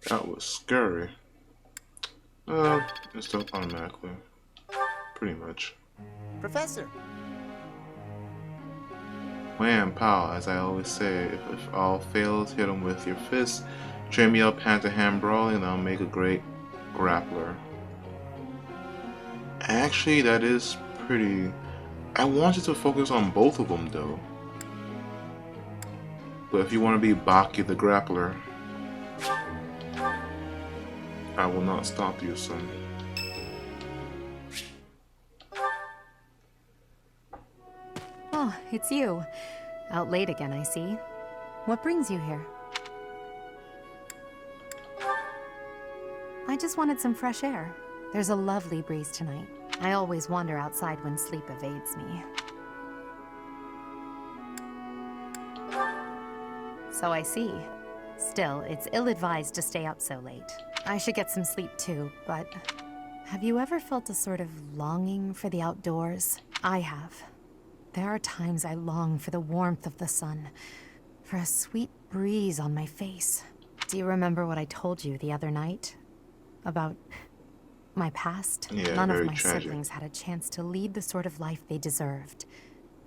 That was scary. It's done automatically. Pretty much. Professor! Wham, pow, as I always say, if all fails, hit them with your fist. Train me up hand-to-hand brawling, and I'll make a great grappler. Actually, that is pretty... I want you to focus on both of them, though. But if you want to be Baki the grappler, I will not stop you, son. Oh, it's you. Out late again, I see. What brings you here? I just wanted some fresh air. There's a lovely breeze tonight. I always wander outside when sleep evades me. So I see. Still, it's ill-advised to stay up so late. I should get some sleep too, but... have you ever felt a sort of longing for the outdoors? I have. There are times I long for the warmth of the sun, for a sweet breeze on my face. Do you remember what I told you the other night? About my past? Yeah, None of my tragic. siblings had a chance to lead the sort of life they deserved.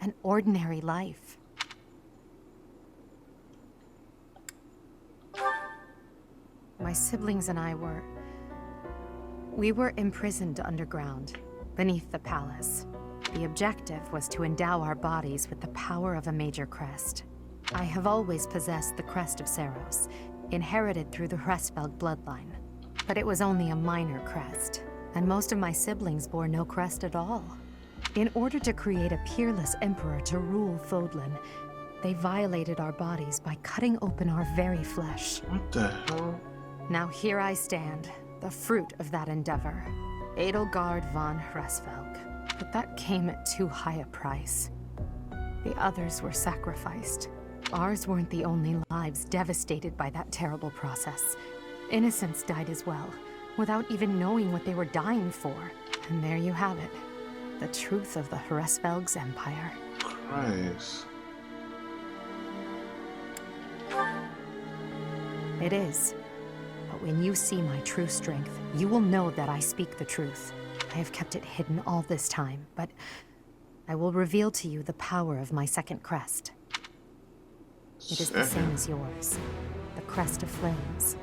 An ordinary life. My siblings and I were... we were imprisoned underground, beneath the palace. The objective was to endow our bodies with the power of a major crest. I have always possessed the crest of Seros, inherited through the Hresvelg bloodline. But it was only a minor crest, and most of my siblings bore no crest at all. In order to create a peerless emperor to rule Fodlan, they violated our bodies by cutting open our very flesh. What the hell? Now here I stand, the fruit of that endeavor. Edelgard von Hresvelg. But that came at too high a price. The others were sacrificed. Ours weren't the only lives devastated by that terrible process. Innocents died as well, without even knowing what they were dying for. And there you have it. The truth of the Hresvelg's empire. Christ. It is. But when you see my true strength, you will know that I speak the truth. I have kept it hidden all this time, but I will reveal to you the power of my second crest. It is the same as yours. The crest of flames.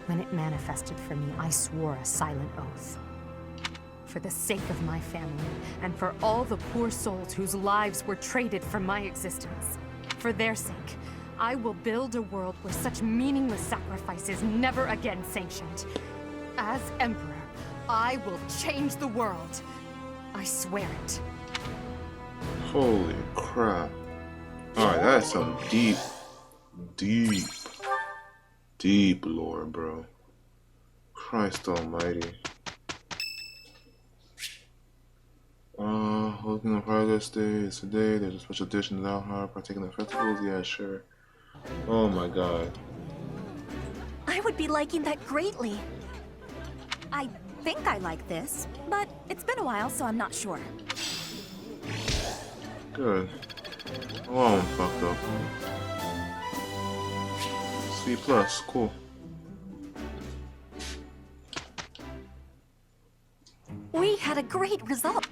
When it manifested for me, I swore a silent oath. For the sake of my family, and for all the poor souls whose lives were traded for my existence, for their sake, I will build a world where such meaningless sacrifice is never again sanctioned. As Emperor, I will change the world. I swear it. Holy crap. Alright, that's some deep lore, bro. Christ almighty. Looking on progress day is today. There's a special edition of Valhalla. Partaking in the festivals? Yeah, sure. Oh my god. I would be liking that greatly. I think I like this, but it's been a while, so I'm not sure. Good. Oh, I'm fucked up. C+, cool. We had a great result.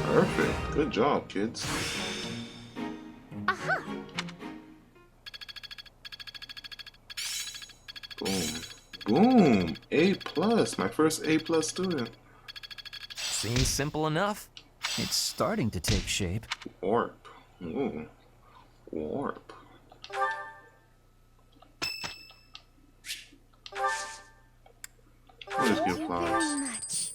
Perfect. Good job, kids. Aha! Boom. Boom! A+, my first A+ student. Seems simple enough. It's starting to take shape. Warp. Ooh. Warp. I'll just give flowers.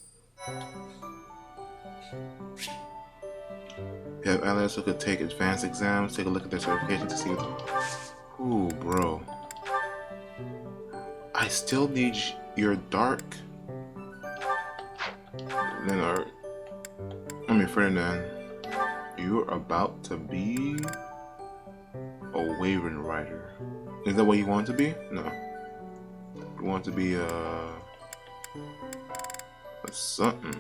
You have allies who could take advanced exams, take a look at their certification to see what... Ooh, bro. I still need your dark... Leonard. I mean, Ferdinand. You're about to be... a Wyvern Rider. Is that what you want to be? No. You want to be a something.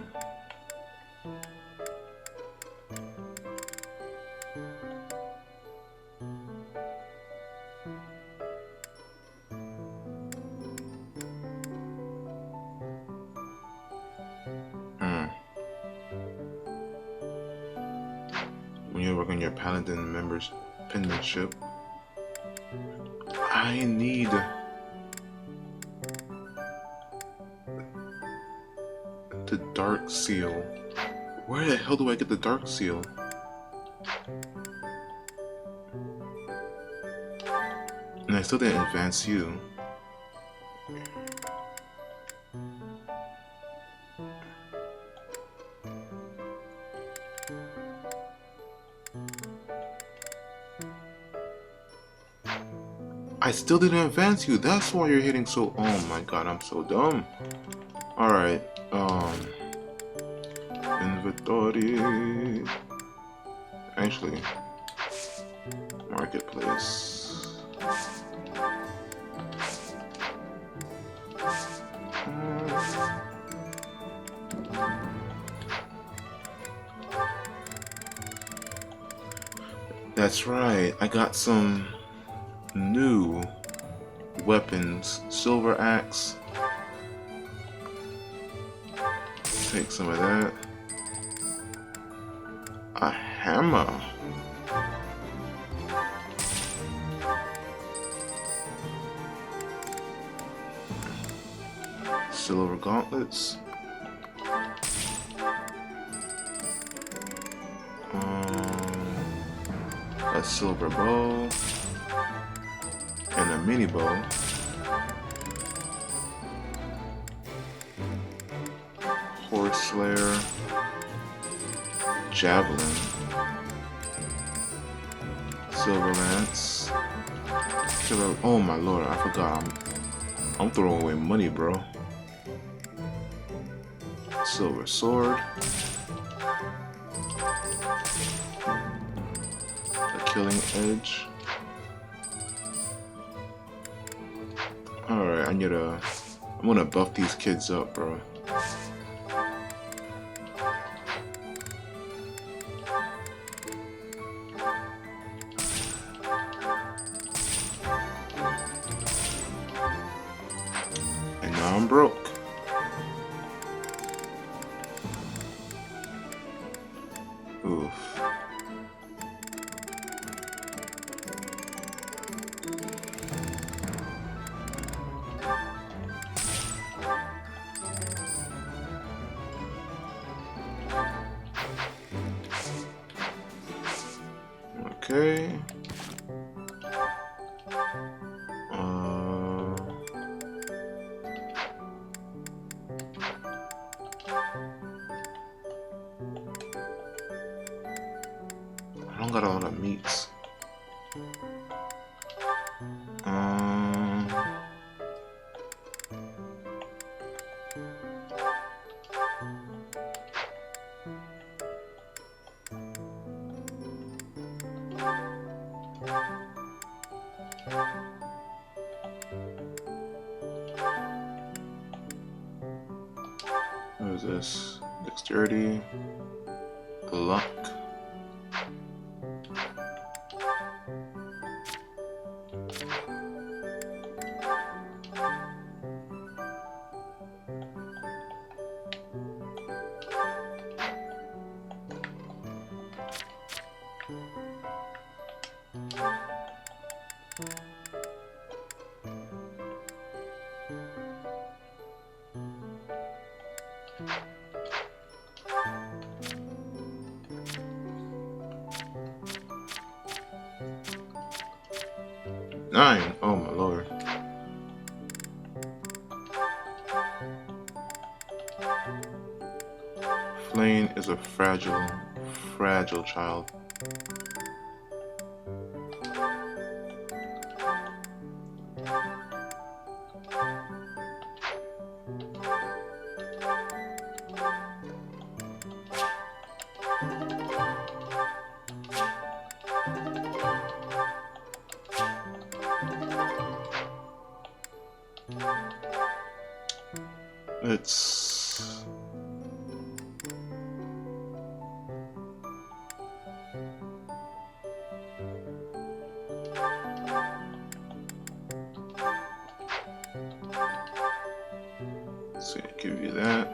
When you work on your Paladin members' penmanship, I need the Dark Seal. Where the hell do I get the Dark Seal? And I still didn't advance you. I still didn't advance you. That's why you're hitting so... Oh my god, I'm so dumb. Alright, inventory. Actually, marketplace. That's right, I got some new weapons. Silver axe. Take some of that. A hammer. Silver gauntlets. A silver bow. And a mini bow. Horse Slayer. Javelin. Silver Lance. Silver... Oh my lord, I forgot. I'm throwing away money, bro. Silver Sword. A Killing Edge. Alright, I'm gonna buff these kids up, bro. And now I'm broke. Oof. What is this? Dexterity, luck. Nine. Oh my lord. Flame is a fragile child. It's see, give you that.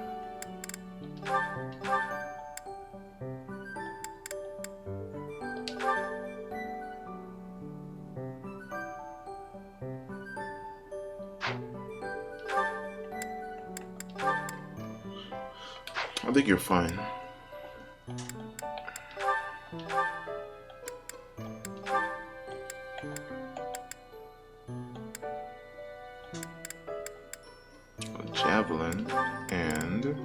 I think you're fine. A javelin and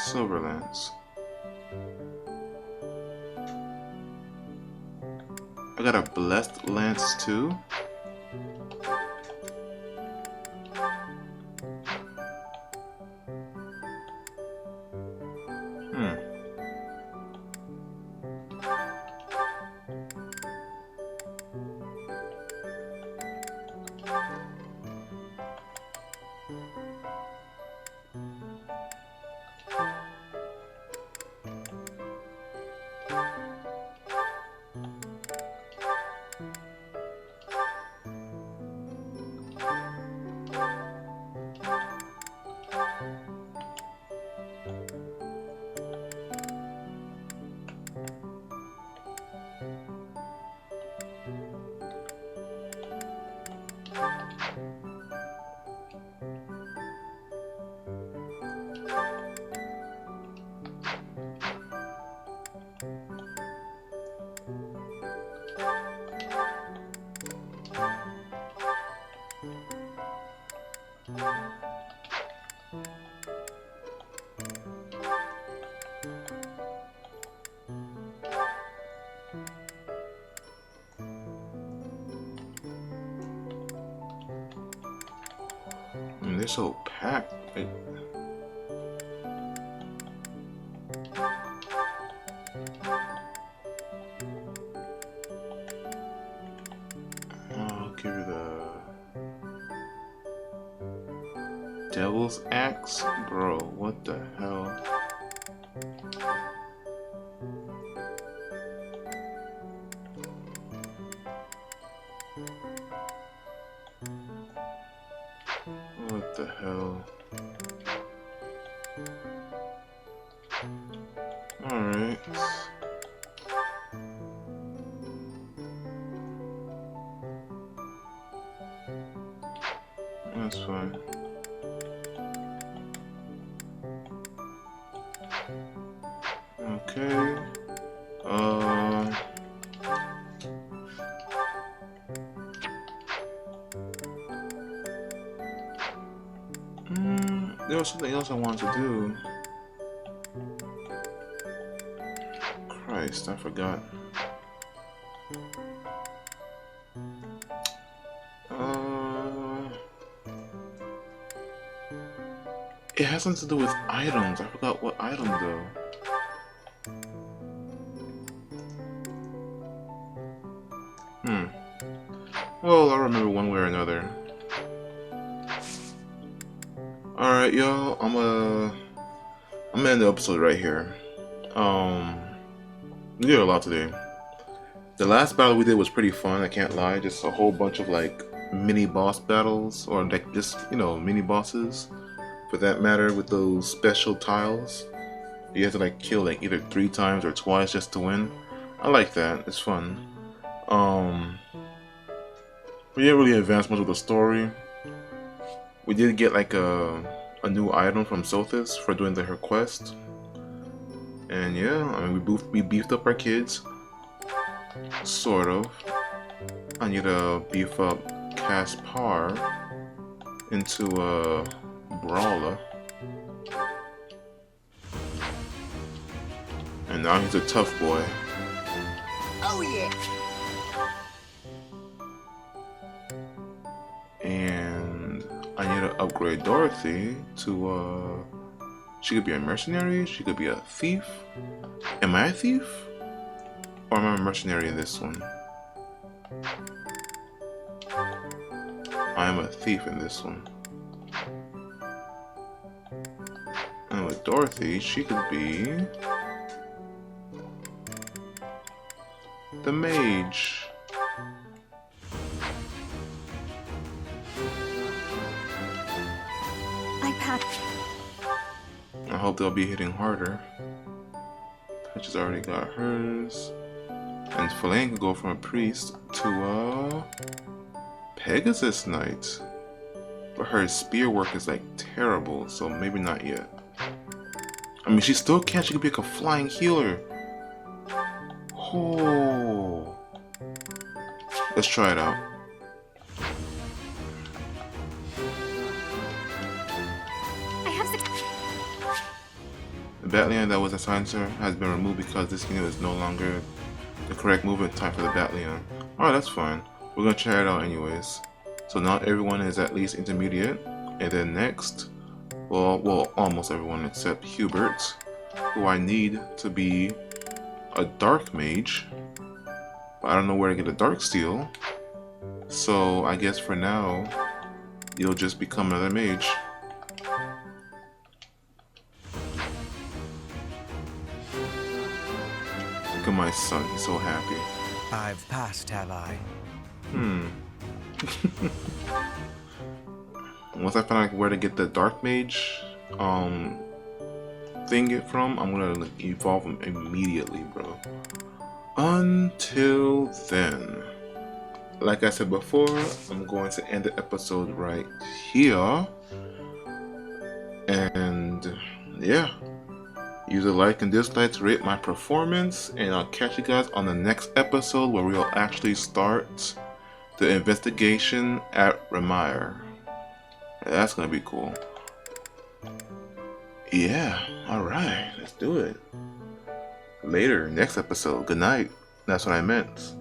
silver lance. I got a blessed lance too. They're so packed. I'll give her the Devil's Axe? Bro, what the hell? What the hell? Alright. That's fine. Okay. There was something else I wanted to do. Christ, I forgot. It has something to do with items. I forgot what item though. Well, I'll remember one way or another. Alright, y'all. I'm gonna end the episode right here. We did a lot today. The last battle we did was pretty fun, I can't lie. Just a whole bunch of like mini boss battles, or like just, you know, mini bosses for that matter, with those special tiles. You have to like kill like either 3 times or twice just to win. I like that, it's fun. We didn't really advance much of the story. We did get like a new item from Sothis for doing her quest. And yeah, I mean we beefed up our kids. Sort of. I need to beef up Caspar into a brawler. And now he's a tough boy. Oh yeah. And I need to upgrade Dorothy to she could be a mercenary, she could be a thief. Am I a thief? Or am I a mercenary in this one? I am a thief in this one. And with Dorothy, she could be the mage. I hope they'll be hitting harder. Patches already got hers. And Flame could go from a priest to a Pegasus Knight. But her spear work is like terrible, so maybe not yet. I mean, she still can. She could be like a flying healer. Oh. Let's try it out. The Batleon that was assigned to her has been removed because this unit is no longer the correct movement type for the Batleon. Alright, that's fine. We're gonna try it out anyways. So now everyone is at least intermediate. And then next, well, almost everyone except Hubert, who I need to be a Dark Mage. But I don't know where to get a Dark Steel. So I guess for now, you'll just become another mage. Look at my son, he's so happy. I've passed, have I? Once I find out where to get the Dark Mage thing from, I'm gonna evolve him immediately, bro. Until then, like I said before, I'm going to end the episode right here. And yeah, use a like and dislike to rate my performance, and I'll catch you guys on the next episode where we'll actually start the investigation at Remire. That's gonna be cool. Yeah, alright, let's do it. Later, next episode. Good night. That's what I meant.